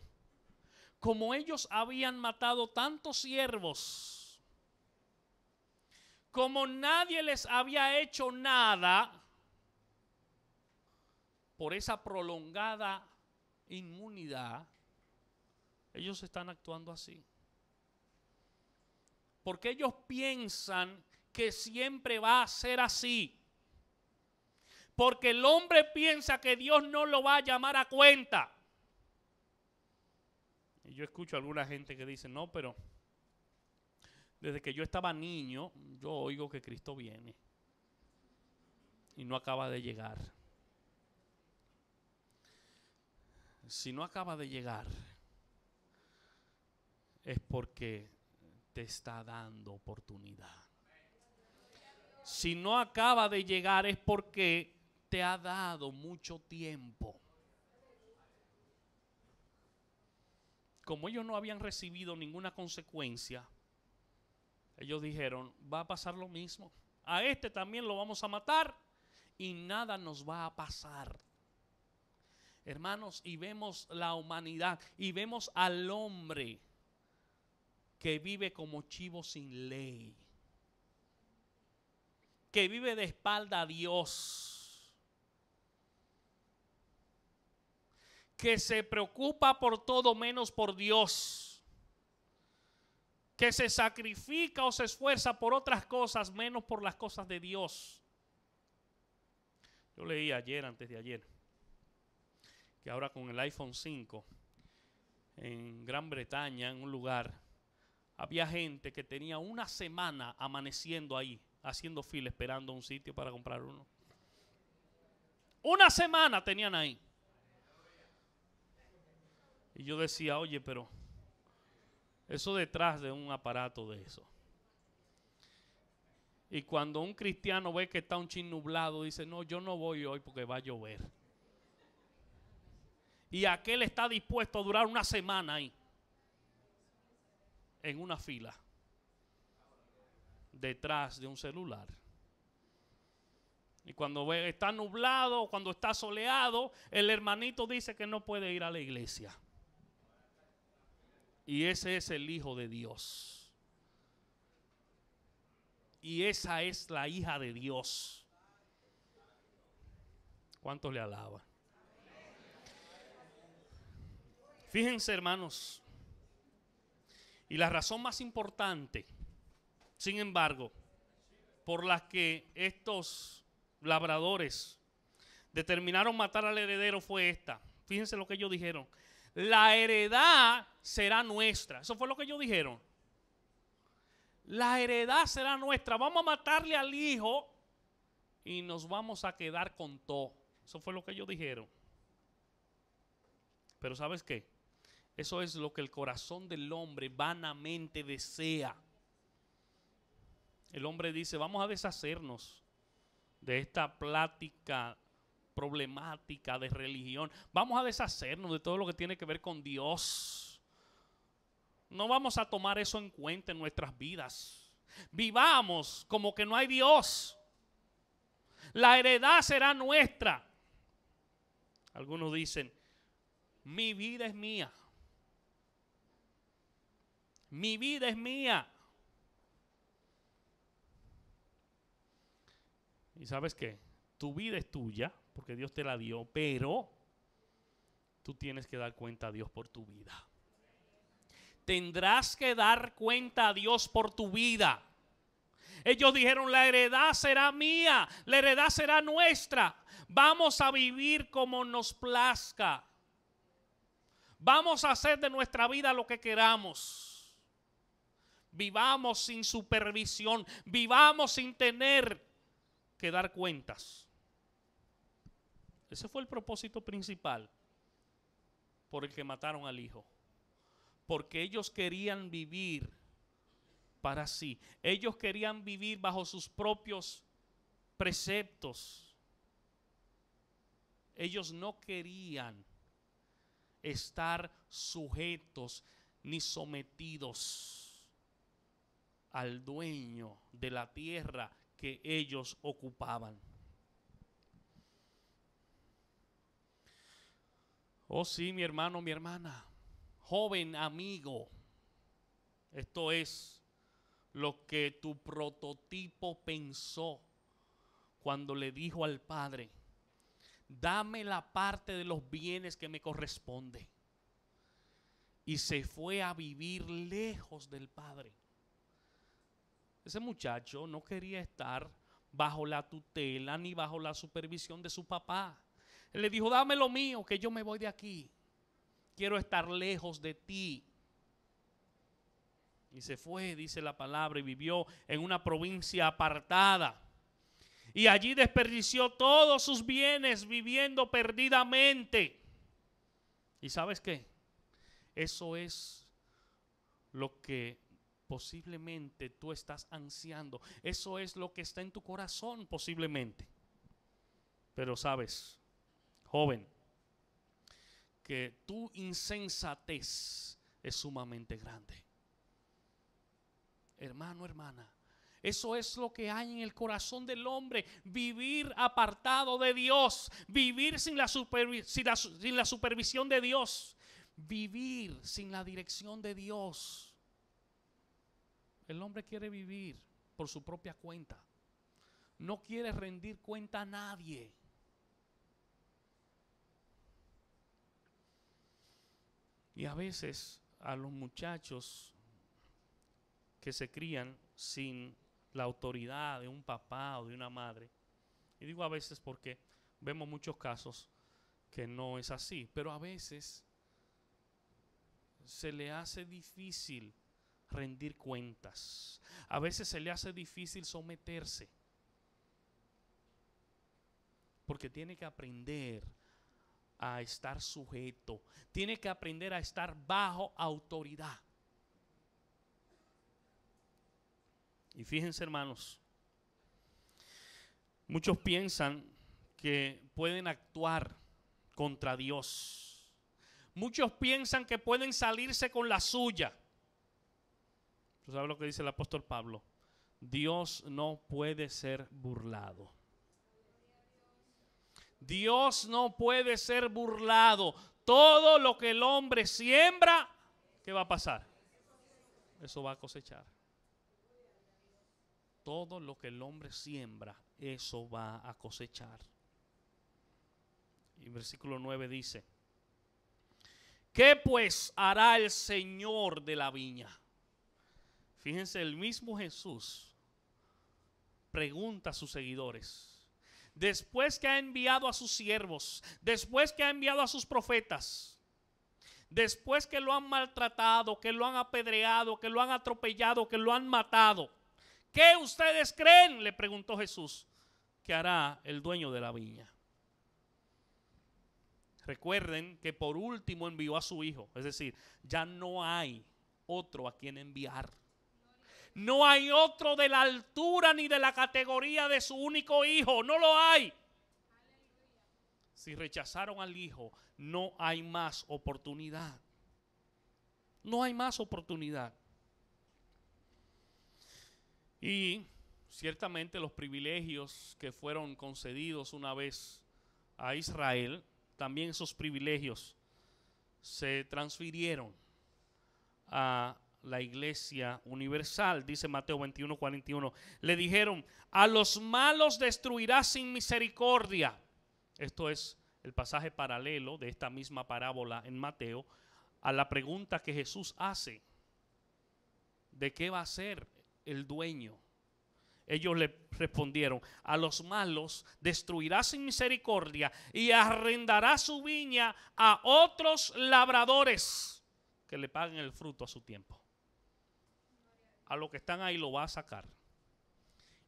como ellos habían matado tantos siervos, como nadie les había hecho nada, por esa prolongada inmunidad, ellos están actuando así. Porque ellos piensan que siempre va a ser así. Porque el hombre piensa que Dios no lo va a llamar a cuenta. Y yo escucho a alguna gente que dice, no, pero desde que yo estaba niño, yo oigo que Cristo viene. Y no acaba de llegar. Si no acaba de llegar, es porque te está dando oportunidad. Si no acaba de llegar, es porque te ha dado mucho tiempo. Como ellos no habían recibido ninguna consecuencia, ellos dijeron, va a pasar lo mismo. A este también lo vamos a matar y nada nos va a pasar. Hermanos, y vemos la humanidad y vemos al hombre que vive como chivo sin ley, que vive de espalda a Dios, que se preocupa por todo menos por Dios, que se sacrifica o se esfuerza por otras cosas menos por las cosas de Dios. Yo leí ayer, antes de ayer, que ahora con el iPhone 5 en Gran Bretaña, en un lugar, había gente que tenía una semana amaneciendo ahí, haciendo fila, esperando un sitio para comprar uno. Una semana tenían ahí. Y yo decía, oye, pero eso detrás de un aparato de eso. Y cuando un cristiano ve que está un chin nublado, dice, no, yo no voy hoy porque va a llover. Y aquel está dispuesto a durar una semana ahí, en una fila, detrás de un celular. Y cuando está nublado, cuando está soleado, el hermanito dice que no puede ir a la iglesia. Y ese es el Hijo de Dios. Y esa es la hija de Dios. ¿Cuántos le alaban? Fíjense, hermanos. Y la razón más importante, sin embargo, por la que estos labradores determinaron matar al heredero fue esta. Fíjense lo que ellos dijeron. La heredad será nuestra. Eso fue lo que ellos dijeron. La heredad será nuestra. Vamos a matarle al hijo y nos vamos a quedar con todo. Eso fue lo que ellos dijeron. Pero ¿sabes qué? Eso es lo que el corazón del hombre vanamente desea. El hombre dice, vamos a deshacernos de esta plática problemática de religión. Vamos a deshacernos de todo lo que tiene que ver con Dios. No vamos a tomar eso en cuenta en nuestras vidas. Vivamos como que no hay Dios. La heredad será nuestra. Algunos dicen, mi vida es mía. Mi vida es mía. ¿Y sabes qué? Tu vida es tuya porque Dios te la dio, pero tú tienes que dar cuenta a Dios por tu vida. Tendrás que dar cuenta a Dios por tu vida. Ellos dijeron, la heredad será mía, la heredad será nuestra. Vamos a vivir como nos plazca. Vamos a hacer de nuestra vida lo que queramos. Vivamos sin supervisión, vivamos sin tener que dar cuentas. Ese fue el propósito principal por el que mataron al hijo. Porque ellos querían vivir para sí. Ellos querían vivir bajo sus propios preceptos. Ellos no querían estar sujetos ni sometidos al dueño de la tierra que ellos ocupaban. Oh sí, mi hermano, mi hermana, joven amigo, esto es lo que tu prototipo pensó cuando le dijo al padre, dame la parte de los bienes que me corresponde. Y se fue a vivir lejos del padre. Ese muchacho no quería estar bajo la tutela ni bajo la supervisión de su papá. Él le dijo, dame lo mío, que yo me voy de aquí. Quiero estar lejos de ti. Y se fue, dice la palabra, y vivió en una provincia apartada. Y allí desperdició todos sus bienes viviendo perdidamente. ¿Y sabes qué? Eso es lo que posiblemente tú estás ansiando. Eso es lo que está en tu corazón posiblemente. Pero sabes, joven, que tu insensatez es sumamente grande. Hermano, hermana, eso es lo que hay en el corazón del hombre. Vivir apartado de Dios. Vivir sin la supervisión de Dios. Vivir sin la dirección de Dios. El hombre quiere vivir por su propia cuenta. No quiere rendir cuenta a nadie. Y a veces a los muchachos que se crían sin la autoridad de un papá o de una madre. Y digo a veces porque vemos muchos casos que no es así, pero a veces se le hace difícil rendir cuentas. A veces se le hace difícil someterse. Porque tiene que aprender a estar sujeto. Tiene que aprender a estar bajo autoridad. Y fíjense, hermanos, muchos piensan que pueden actuar contra Dios. Muchos piensan que pueden salirse con la suya. ¿Tú sabes lo que dice el apóstol Pablo? Dios no puede ser burlado. Dios no puede ser burlado. Todo lo que el hombre siembra, ¿qué va a pasar? Eso va a cosechar. Todo lo que el hombre siembra, eso va a cosechar. Y versículo 9 dice, ¿qué pues hará el Señor de la viña? Fíjense, el mismo Jesús pregunta a sus seguidores, después que ha enviado a sus siervos, después que ha enviado a sus profetas, después que lo han maltratado, que lo han apedreado, que lo han atropellado, que lo han matado, ¿qué ustedes creen? Le preguntó Jesús, ¿qué hará el dueño de la viña? Recuerden que por último envió a su hijo, es decir, ya no hay otro a quien enviar. No hay otro de la altura ni de la categoría de su único hijo, no lo hay. Si rechazaron al hijo, no hay más oportunidad. No hay más oportunidad. Y ciertamente los privilegios que fueron concedidos una vez a Israel, también esos privilegios se transfirieron a la iglesia universal. Dice Mateo 21:41. Le dijeron: a los malos destruirás sin misericordia. Esto es el pasaje paralelo de esta misma parábola en Mateo a la pregunta que Jesús hace: ¿de qué va a ser el dueño? Ellos le respondieron: a los malos destruirá sin misericordia y arrendará su viña a otros labradores que le paguen el fruto a su tiempo. A los que están ahí lo va a sacar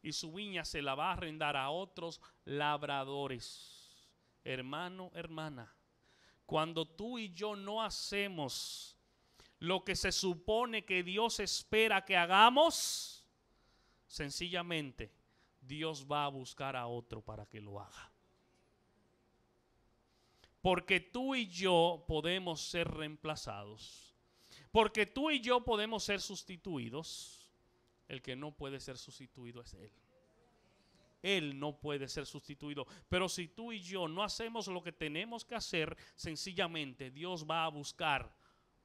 y su viña se la va a arrendar a otros labradores. Hermano, hermana, cuando tú y yo no hacemos lo que se supone que Dios espera que hagamos, sencillamente Dios va a buscar a otro para que lo haga. Porque tú y yo podemos ser reemplazados. Porque tú y yo podemos ser sustituidos. El que no puede ser sustituido es Él. Él no puede ser sustituido. Pero si tú y yo no hacemos lo que tenemos que hacer, sencillamente Dios va a buscar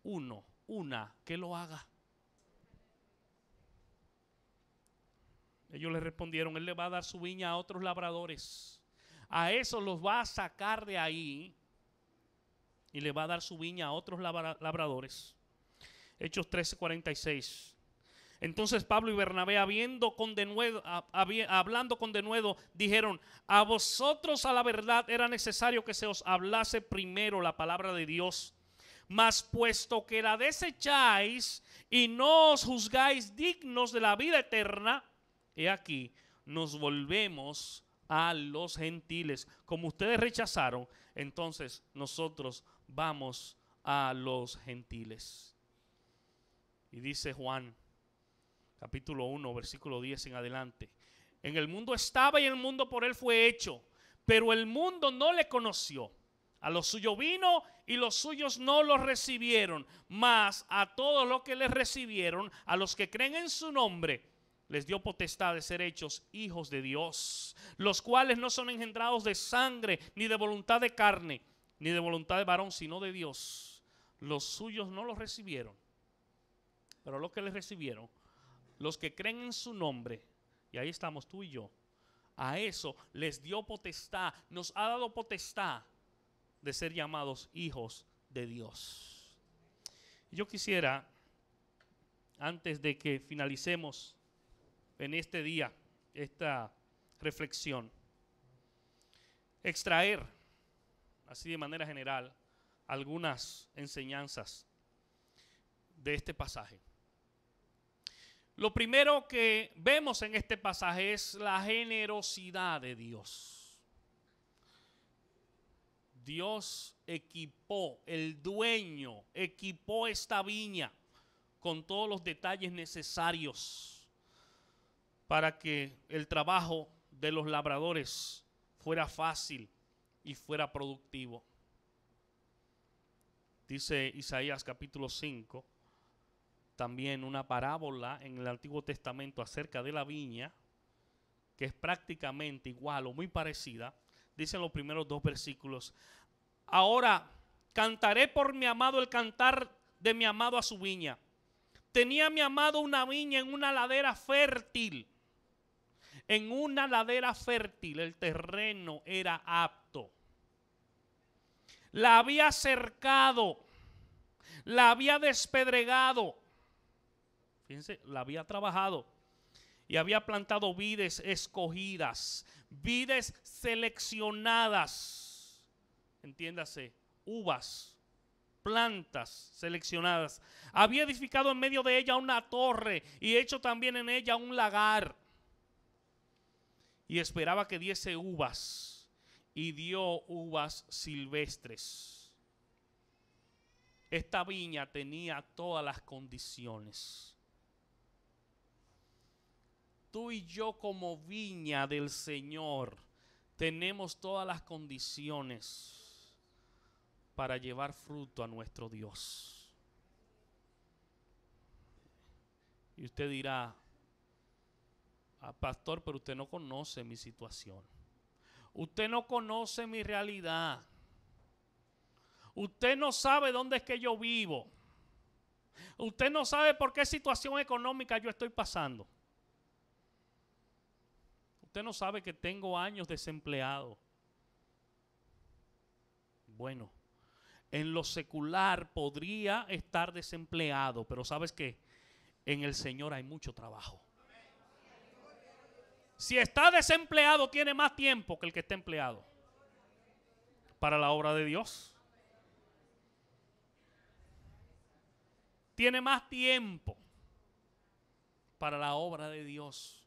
una que lo haga. Ellos le respondieron: Él le va a dar su viña a otros labradores. A esos los va a sacar de ahí y le va a dar su viña a otros labradores. Hechos 13:46. Entonces Pablo y Bernabé, hablando con denuedo, dijeron: a vosotros a la verdad era necesario que se os hablase primero la palabra de Dios. Mas puesto que la desecháis y no os juzgáis dignos de la vida eterna, he aquí, nos volvemos a los gentiles. Como ustedes rechazaron, entonces nosotros vamos a los gentiles. Y dice Juan, capítulo 1, versículo 10 en adelante: en el mundo estaba y el mundo por él fue hecho, pero el mundo no le conoció. A lo suyo vino y los suyos no lo recibieron. Mas a todos los que le recibieron, a los que creen en su nombre, les dio potestad de ser hechos hijos de Dios, los cuales no son engendrados de sangre, ni de voluntad de carne, ni de voluntad de varón, sino de Dios. Los suyos no los recibieron, pero los que les recibieron, los que creen en su nombre, y ahí estamos tú y yo, a eso les dio potestad, nos ha dado potestad de ser llamados hijos de Dios. Yo quisiera, antes de que finalicemos en este día esta reflexión, extraer, así de manera general, algunas enseñanzas de este pasaje. Lo primero que vemos en este pasaje es la generosidad de Dios. Dios equipó, el dueño equipó esta viña con todos los detalles necesarios para que el trabajo de los labradores fuera fácil y fuera productivo. Dice Isaías capítulo 5, también una parábola en el Antiguo Testamento acerca de la viña, que es prácticamente igual o muy parecida. Dicen los primeros 2 versículos: ahora cantaré por mi amado el cantar de mi amado a su viña. Tenía mi amado una viña en una ladera fértil. En una ladera fértil, el terreno era apto. La había cercado, la había despedregado. Fíjense, la había trabajado y había plantado vides escogidas, vides seleccionadas. Entiéndase, uvas, plantas seleccionadas. Había edificado en medio de ella una torre y hecho también en ella un lagar. Y esperaba que diese uvas, y dio uvas silvestres. Esta viña tenía todas las condiciones. Tú y yo, como viña del Señor, tenemos todas las condiciones para llevar fruto a nuestro Dios. Y usted dirá, pastor, pero usted no conoce mi situación. Usted no conoce mi realidad. Usted no sabe dónde es que yo vivo. Usted no sabe por qué situación económica yo estoy pasando. Usted no sabe que tengo años desempleado. Bueno, en lo secular podría estar desempleado, pero ¿sabes qué? En el Señor hay mucho trabajo. Si está desempleado, tiene más tiempo que el que está empleado para la obra de Dios. Tiene más tiempo para la obra de Dios.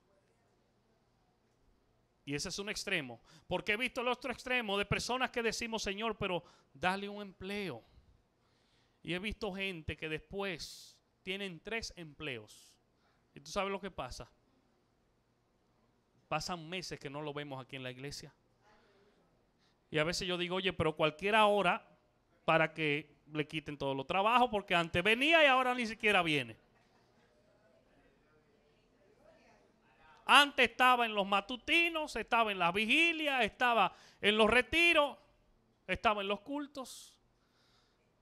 Y ese es un extremo. Porque he visto el otro extremo de personas que decimos, Señor, pero dale un empleo. Y he visto gente que después tienen 3 empleos. ¿Y tú sabes lo que pasa? Pasan meses que no lo vemos aquí en la iglesia. Y a veces yo digo, oye, pero cualquier hora para que le quiten todos los trabajos, porque antes venía y ahora ni siquiera viene. Antes estaba en los matutinos, estaba en las vigilias, estaba en los retiros, estaba en los cultos.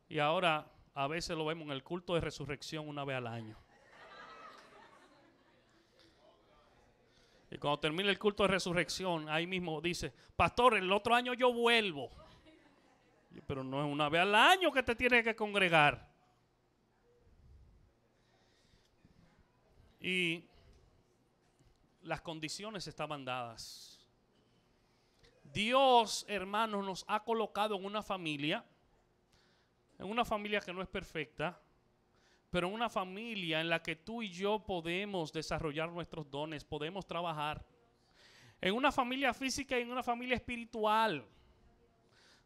Y ahora a veces lo vemos en el culto de resurrección una vez al año. Y cuando termina el culto de resurrección, ahí mismo dice, pastor, el otro año yo vuelvo. Pero no es una vez al año que te tienes que congregar. Y las condiciones estaban dadas. Dios, hermanos, nos ha colocado en una familia que no es perfecta, pero en una familia en la que tú y yo podemos desarrollar nuestros dones, podemos trabajar. En una familia física y en una familia espiritual.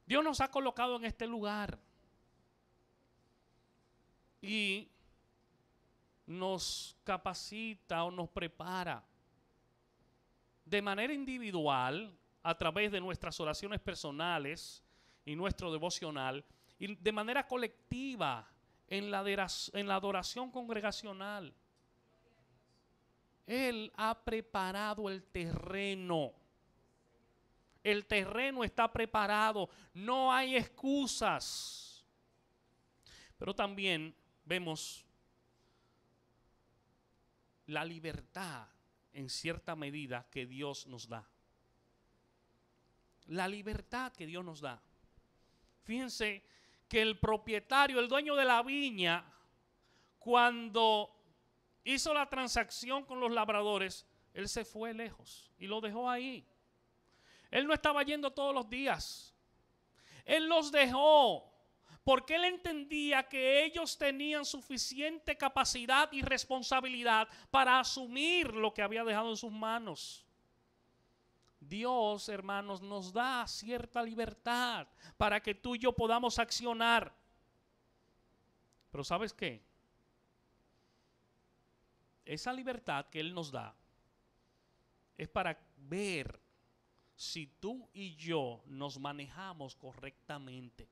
Dios nos ha colocado en este lugar. Y nos capacita o nos prepara de manera individual, a través de nuestras oraciones personales y nuestro devocional, y de manera colectiva en la adoración congregacional. Él ha preparado el terreno. El terreno está preparado. No hay excusas. Pero también vemos la libertad en cierta medida que Dios nos da. La libertad que Dios nos da. Fíjense que el propietario, el dueño de la viña, cuando hizo la transacción con los labradores, él se fue lejos y lo dejó ahí. Él no estaba yendo todos los días. Él los dejó porque él entendía que ellos tenían suficiente capacidad y responsabilidad para asumir lo que había dejado en sus manos. Dios, hermanos, nos da cierta libertad para que tú y yo podamos accionar. Pero ¿sabes qué? Esa libertad que Él nos da es para ver si tú y yo nos manejamos correctamente.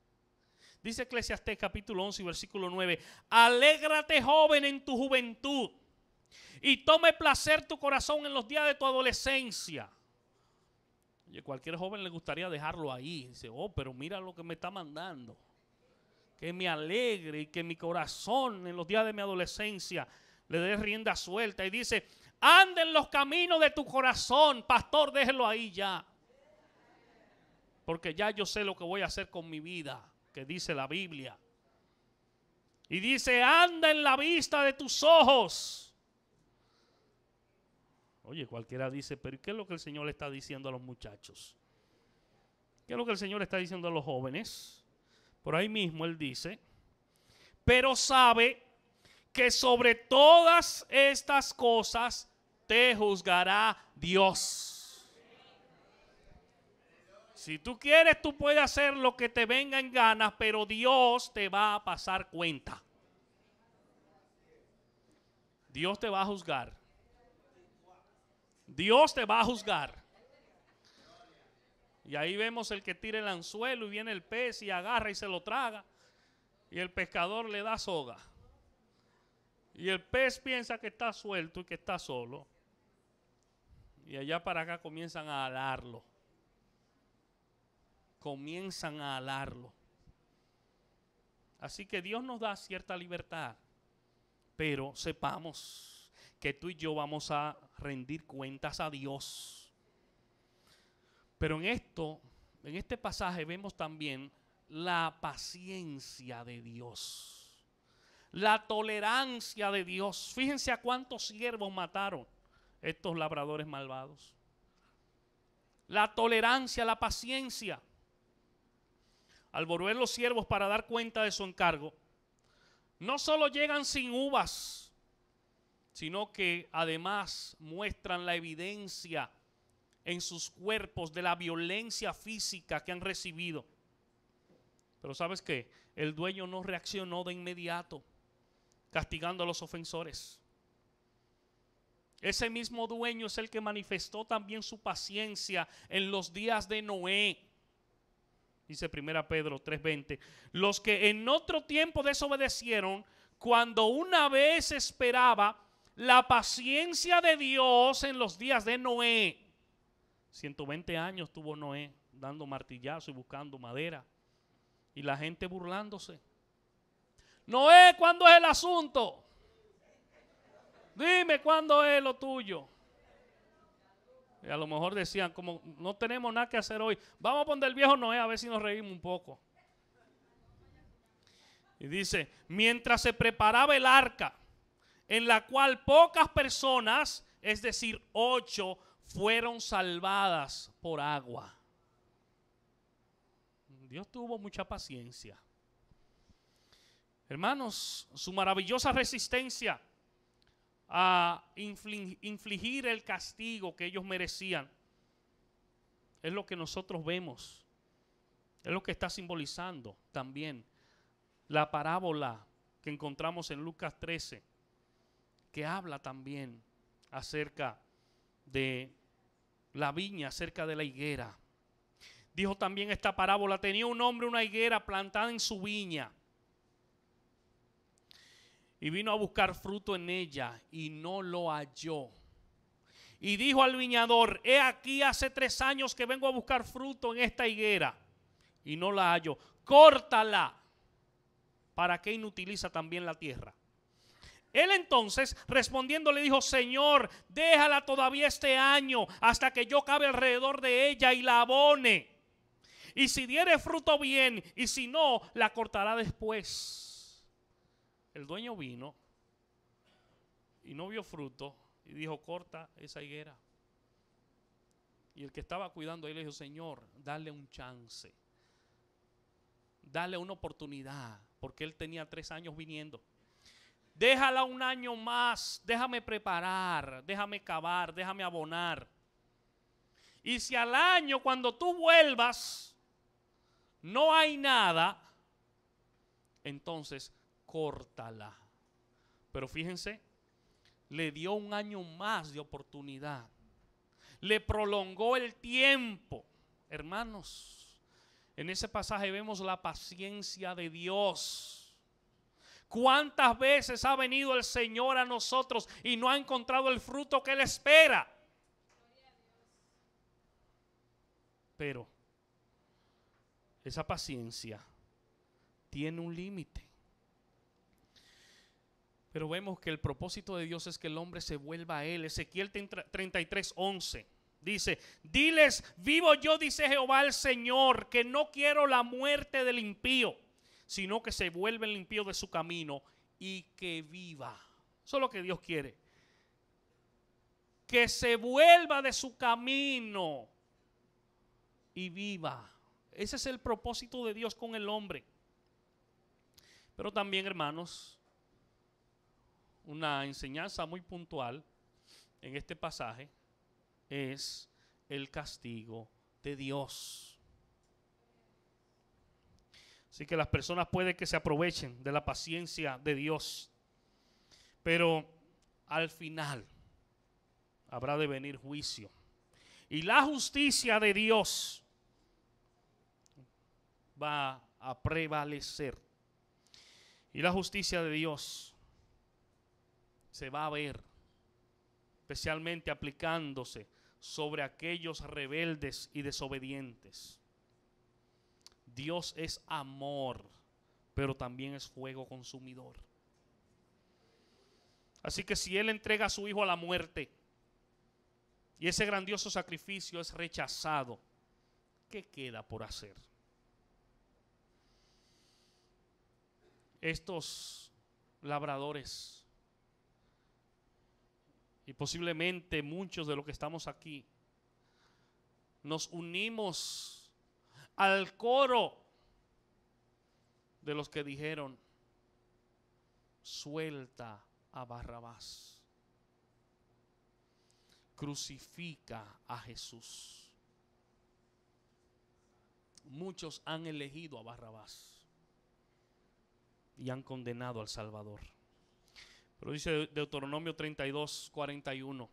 Dice Eclesiastés capítulo 11 versículo 9: alégrate, joven, en tu juventud, y tome placer tu corazón en los días de tu adolescencia. Oye, cualquier joven le gustaría dejarlo ahí. Dice, oh, pero mira lo que me está mandando. Que me alegre y que mi corazón en los días de mi adolescencia le dé rienda suelta. Y dice, anda en los caminos de tu corazón. Pastor, déjelo ahí ya. Porque ya yo sé lo que voy a hacer con mi vida, que dice la Biblia. Y dice, anda en la vista de tus ojos. Oye, cualquiera dice, pero ¿qué es lo que el Señor le está diciendo a los muchachos? ¿Qué es lo que el Señor le está diciendo a los jóvenes? Por ahí mismo Él dice, pero sabe que sobre todas estas cosas te juzgará Dios. Si tú quieres, tú puedes hacer lo que te venga en ganas, pero Dios te va a pasar cuenta. Dios te va a juzgar. Dios te va a juzgar. Y ahí vemos el que tira el anzuelo y viene el pez y agarra y se lo traga. Y el pescador le da soga. Y el pez piensa que está suelto y que está solo. Y allá para acá comienzan a alarlo. Comienzan a alarlo. Así que Dios nos da cierta libertad. Pero sepamos que tú y yo vamos a rendir cuentas a Dios. Pero en este pasaje vemos también la paciencia de Dios. La tolerancia de Dios. Fíjense a cuántos siervos mataron estos labradores malvados. La tolerancia, la paciencia. Al volver los siervos para dar cuenta de su encargo, no solo llegan sin uvas, sino que además muestran la evidencia en sus cuerpos de la violencia física que han recibido. Pero ¿sabes qué? El dueño no reaccionó de inmediato, castigando a los ofensores. Ese mismo dueño es el que manifestó también su paciencia en los días de Noé. Dice 1 Pedro 3:20, los que en otro tiempo desobedecieron, cuando una vez esperaba la paciencia de Dios en los días de Noé. 120 años tuvo Noé dando martillazo y buscando madera. Y la gente burlándose. Noé, ¿cuándo es el asunto? Dime cuándo es lo tuyo. Y a lo mejor decían, como no tenemos nada que hacer hoy, vamos a poner el viejo Noé a ver si nos reímos un poco. Y dice, mientras se preparaba el arca, en la cual pocas personas, es decir, 8, fueron salvadas por agua. Dios tuvo mucha paciencia. Hermanos, su maravillosa resistencia a infligir el castigo que ellos merecían es lo que nosotros vemos, es lo que está simbolizando también la parábola que encontramos en Lucas 13, que habla también acerca de la viña, acerca de la higuera. Dijo también esta parábola, tenía un hombre una higuera plantada en su viña y vino a buscar fruto en ella y no lo halló. Y dijo al viñador, he aquí hace 3 años que vengo a buscar fruto en esta higuera y no la hallo. Córtala. ¿Para qué inutiliza también la tierra? Él entonces respondiendo le dijo, Señor, déjala todavía este año hasta que yo cabe alrededor de ella y la abone. Y si diere fruto bien, y si no, la cortará después. El dueño vino y no vio fruto y dijo, corta esa higuera. Y el que estaba cuidando ahí le dijo, Señor, dale un chance. Dale una oportunidad, porque él tenía 3 años viniendo. Déjala un año más, déjame preparar, déjame cavar, déjame abonar. Y si al año cuando tú vuelvas no hay nada, entonces córtala. Pero fíjense, le dio un año más de oportunidad. Le prolongó el tiempo. Hermanos, en ese pasaje vemos la paciencia de Dios. ¿Cuántas veces ha venido el Señor a nosotros y no ha encontrado el fruto que Él espera? Pero esa paciencia tiene un límite. Pero vemos que el propósito de Dios es que el hombre se vuelva a Él. Ezequiel 33:11 dice, diles, vivo yo, dice Jehová el Señor, que no quiero la muerte del impío, sino que se vuelva el impío de su camino y que viva. Eso es lo que Dios quiere. Que se vuelva de su camino y viva. Ese es el propósito de Dios con el hombre. Pero también, hermanos, una enseñanza muy puntual en este pasaje es el castigo de Dios. Así que las personas pueden que se aprovechen de la paciencia de Dios, pero al final habrá de venir juicio. Y la justicia de Dios va a prevalecer. Y la justicia de Dios se va a ver, especialmente aplicándose sobre aquellos rebeldes y desobedientes. Dios es amor, pero también es fuego consumidor. Así que si Él entrega a su Hijo a la muerte y ese grandioso sacrificio es rechazado, ¿qué queda por hacer? Estos labradores y posiblemente muchos de los que estamos aquí nos unimos al coro de los que dijeron: suelta a Barrabás, crucifica a Jesús. Muchos han elegido a Barrabás y han condenado al Salvador. Pero dice Deuteronomio 32:41: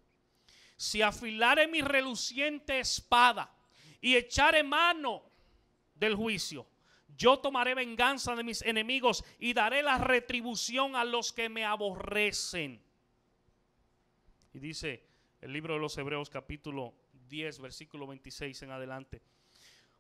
si afilare mi reluciente espada y echare mano del juicio, yo tomaré venganza de mis enemigos y daré la retribución a los que me aborrecen. Y dice el libro de los Hebreos capítulo 10 versículo 26 en adelante: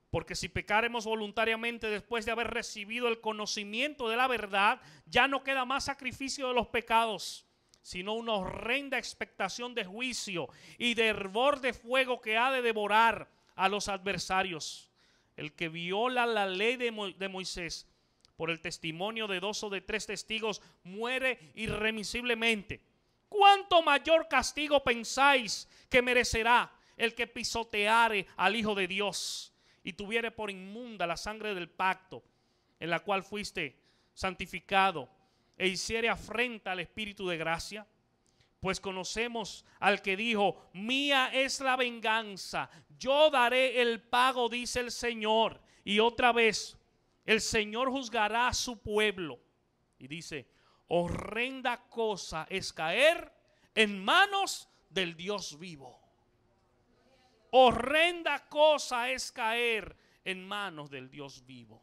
porque si pecaremos voluntariamente después de haber recibido el conocimiento de la verdad, ya no queda más sacrificio de los pecados, sino una horrenda expectación de juicio y de hervor de fuego que ha de devorar a los adversarios. El que viola la ley de Moisés por el testimonio de 2 o de 3 testigos muere irremisiblemente. ¿Cuánto mayor castigo pensáis que merecerá el que pisoteare al Hijo de Dios y tuviere por inmunda la sangre del pacto en la cual fuiste santificado e hiciere afrenta al Espíritu de gracia? Pues conocemos al que dijo: mía es la venganza, yo daré el pago, dice el Señor. Y otra vez, el Señor juzgará a su pueblo. Y dice: horrenda cosa es caer en manos del Dios vivo. Horrenda cosa es caer en manos del Dios vivo.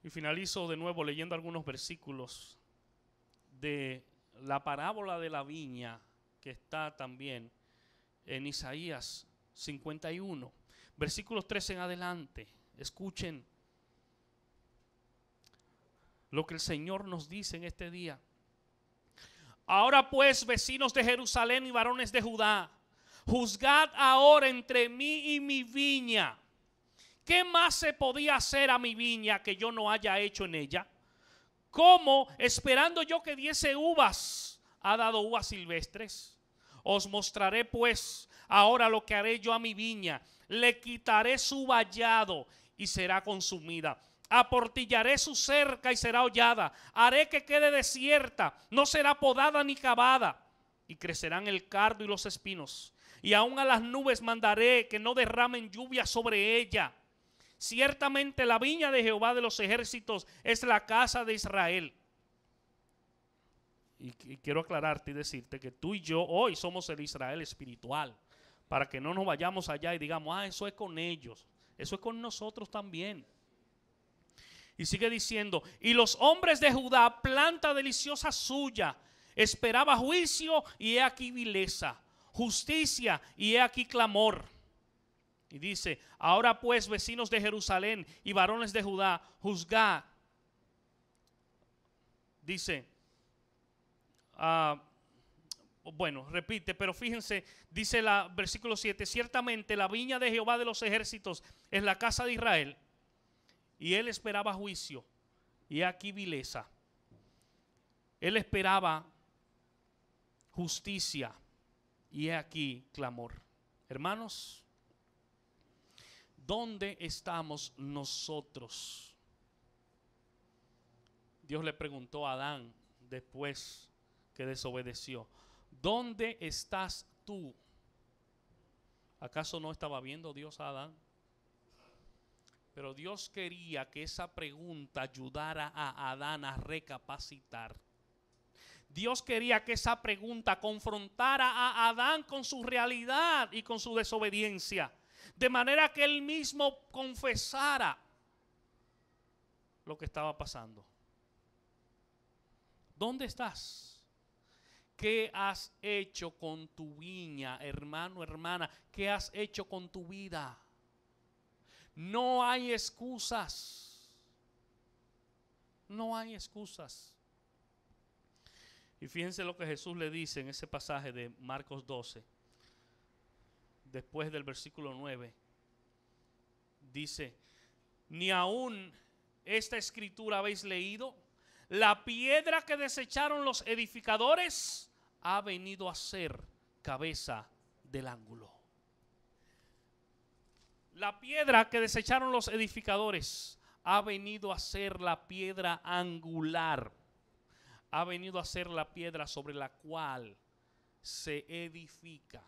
Y finalizo de nuevo leyendo algunos versículos de la parábola de la viña que está también en Isaías 51, versículos 13 en adelante. Escuchen lo que el Señor nos dice en este día. Ahora pues, vecinos de Jerusalén y varones de Judá, juzgad ahora entre mí y mi viña. ¿Qué más se podía hacer a mi viña que yo no haya hecho en ella? ¿Cómo, esperando yo que diese uvas, ha dado uvas silvestres? Os mostraré pues ahora lo que haré yo a mi viña. Le quitaré su vallado y será consumida. Aportillaré su cerca y será hollada. Haré que quede desierta, no será podada ni cavada. Y crecerán el cardo y los espinos. Y aún a las nubes mandaré que no derramen lluvia sobre ella. Ciertamente la viña de Jehová de los ejércitos es la casa de Israel. Y quiero aclararte y decirte que tú y yo hoy somos el Israel espiritual, para que no nos vayamos allá y digamos: eso es con ellos. Eso es con nosotros también. Y sigue diciendo: y los hombres de Judá, planta deliciosa suya, esperaba juicio y he aquí vileza, justicia y he aquí clamor. Y dice: ahora pues, vecinos de Jerusalén y varones de Judá, juzgad. Dice, bueno, repite, pero fíjense, dice el versículo 7: ciertamente la viña de Jehová de los ejércitos es la casa de Israel, y él esperaba juicio, y aquí vileza. Él esperaba justicia, y he aquí clamor. Hermanos, ¿dónde estamos nosotros? Dios le preguntó a Adán después que desobedeció: ¿dónde estás tú? ¿Acaso no estaba viendo Dios a Adán? Pero Dios quería que esa pregunta ayudara a Adán a recapacitar. Dios quería que esa pregunta confrontara a Adán con su realidad y con su desobediencia, de manera que él mismo confesara lo que estaba pasando. ¿Dónde estás? ¿Qué has hecho con tu viña, hermano, hermana? ¿Qué has hecho con tu vida? No hay excusas. No hay excusas. Y fíjense lo que Jesús le dice en ese pasaje de Marcos 12. Después del versículo 9. Dice, ni aún esta escritura habéis leído. La piedra que desecharon los edificadores ha venido a ser cabeza del ángulo. La piedra que desecharon los edificadores ha venido a ser la piedra angular. Ha venido a ser la piedra sobre la cual se edifica.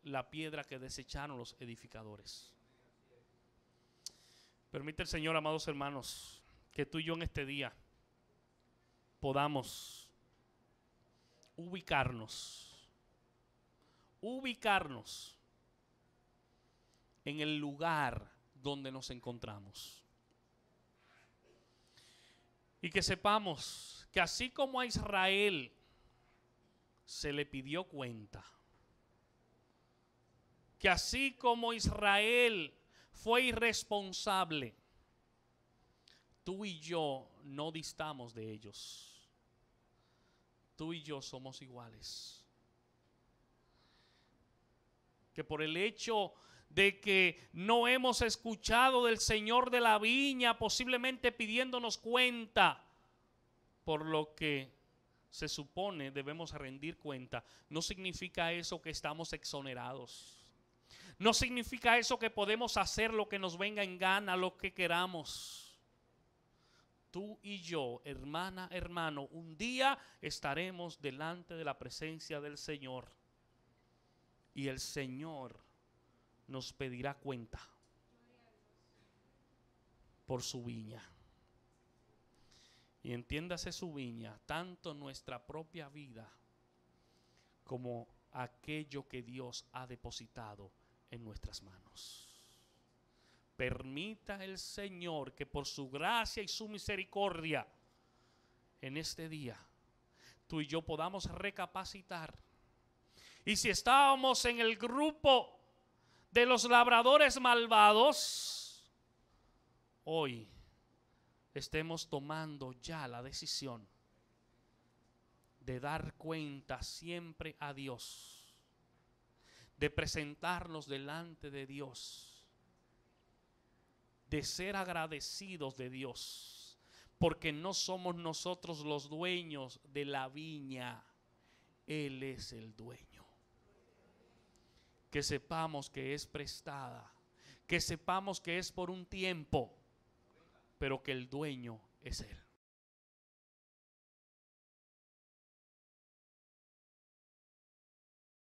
La piedra que desecharon los edificadores. Permite el Señor, amados hermanos, que tú y yo en este día podamos ubicarnos en el lugar donde nos encontramos. Y que sepamos que así como a Israel se le pidió cuenta, que así como Israel fue irresponsable, tú y yo no distamos de ellos. Tú y yo somos iguales. Que por el hecho de que no hemos escuchado del Señor de la viña, posiblemente pidiéndonos cuenta, por lo que se supone debemos rendir cuenta, no significa eso que estamos exonerados. No significa eso que podemos hacer lo que nos venga en gana, lo que queramos. Tú y yo, hermana, hermano, un día estaremos delante de la presencia del Señor. Y el Señor nos pedirá cuenta por su viña. Y entiéndase su viña, tanto nuestra propia vida como aquello que Dios ha depositado en nuestras manos. Permita el Señor que por su gracia y su misericordia en este día tú y yo podamos recapacitar. Y si estábamos en el grupo de los labradores malvados, hoy estemos tomando ya la decisión de dar cuenta siempre a Dios, de presentarnos delante de Dios, de ser agradecidos de Dios, porque no somos nosotros los dueños de la viña, Él es el dueño. Que sepamos que es prestada, que sepamos que es por un tiempo, pero que el dueño es Él.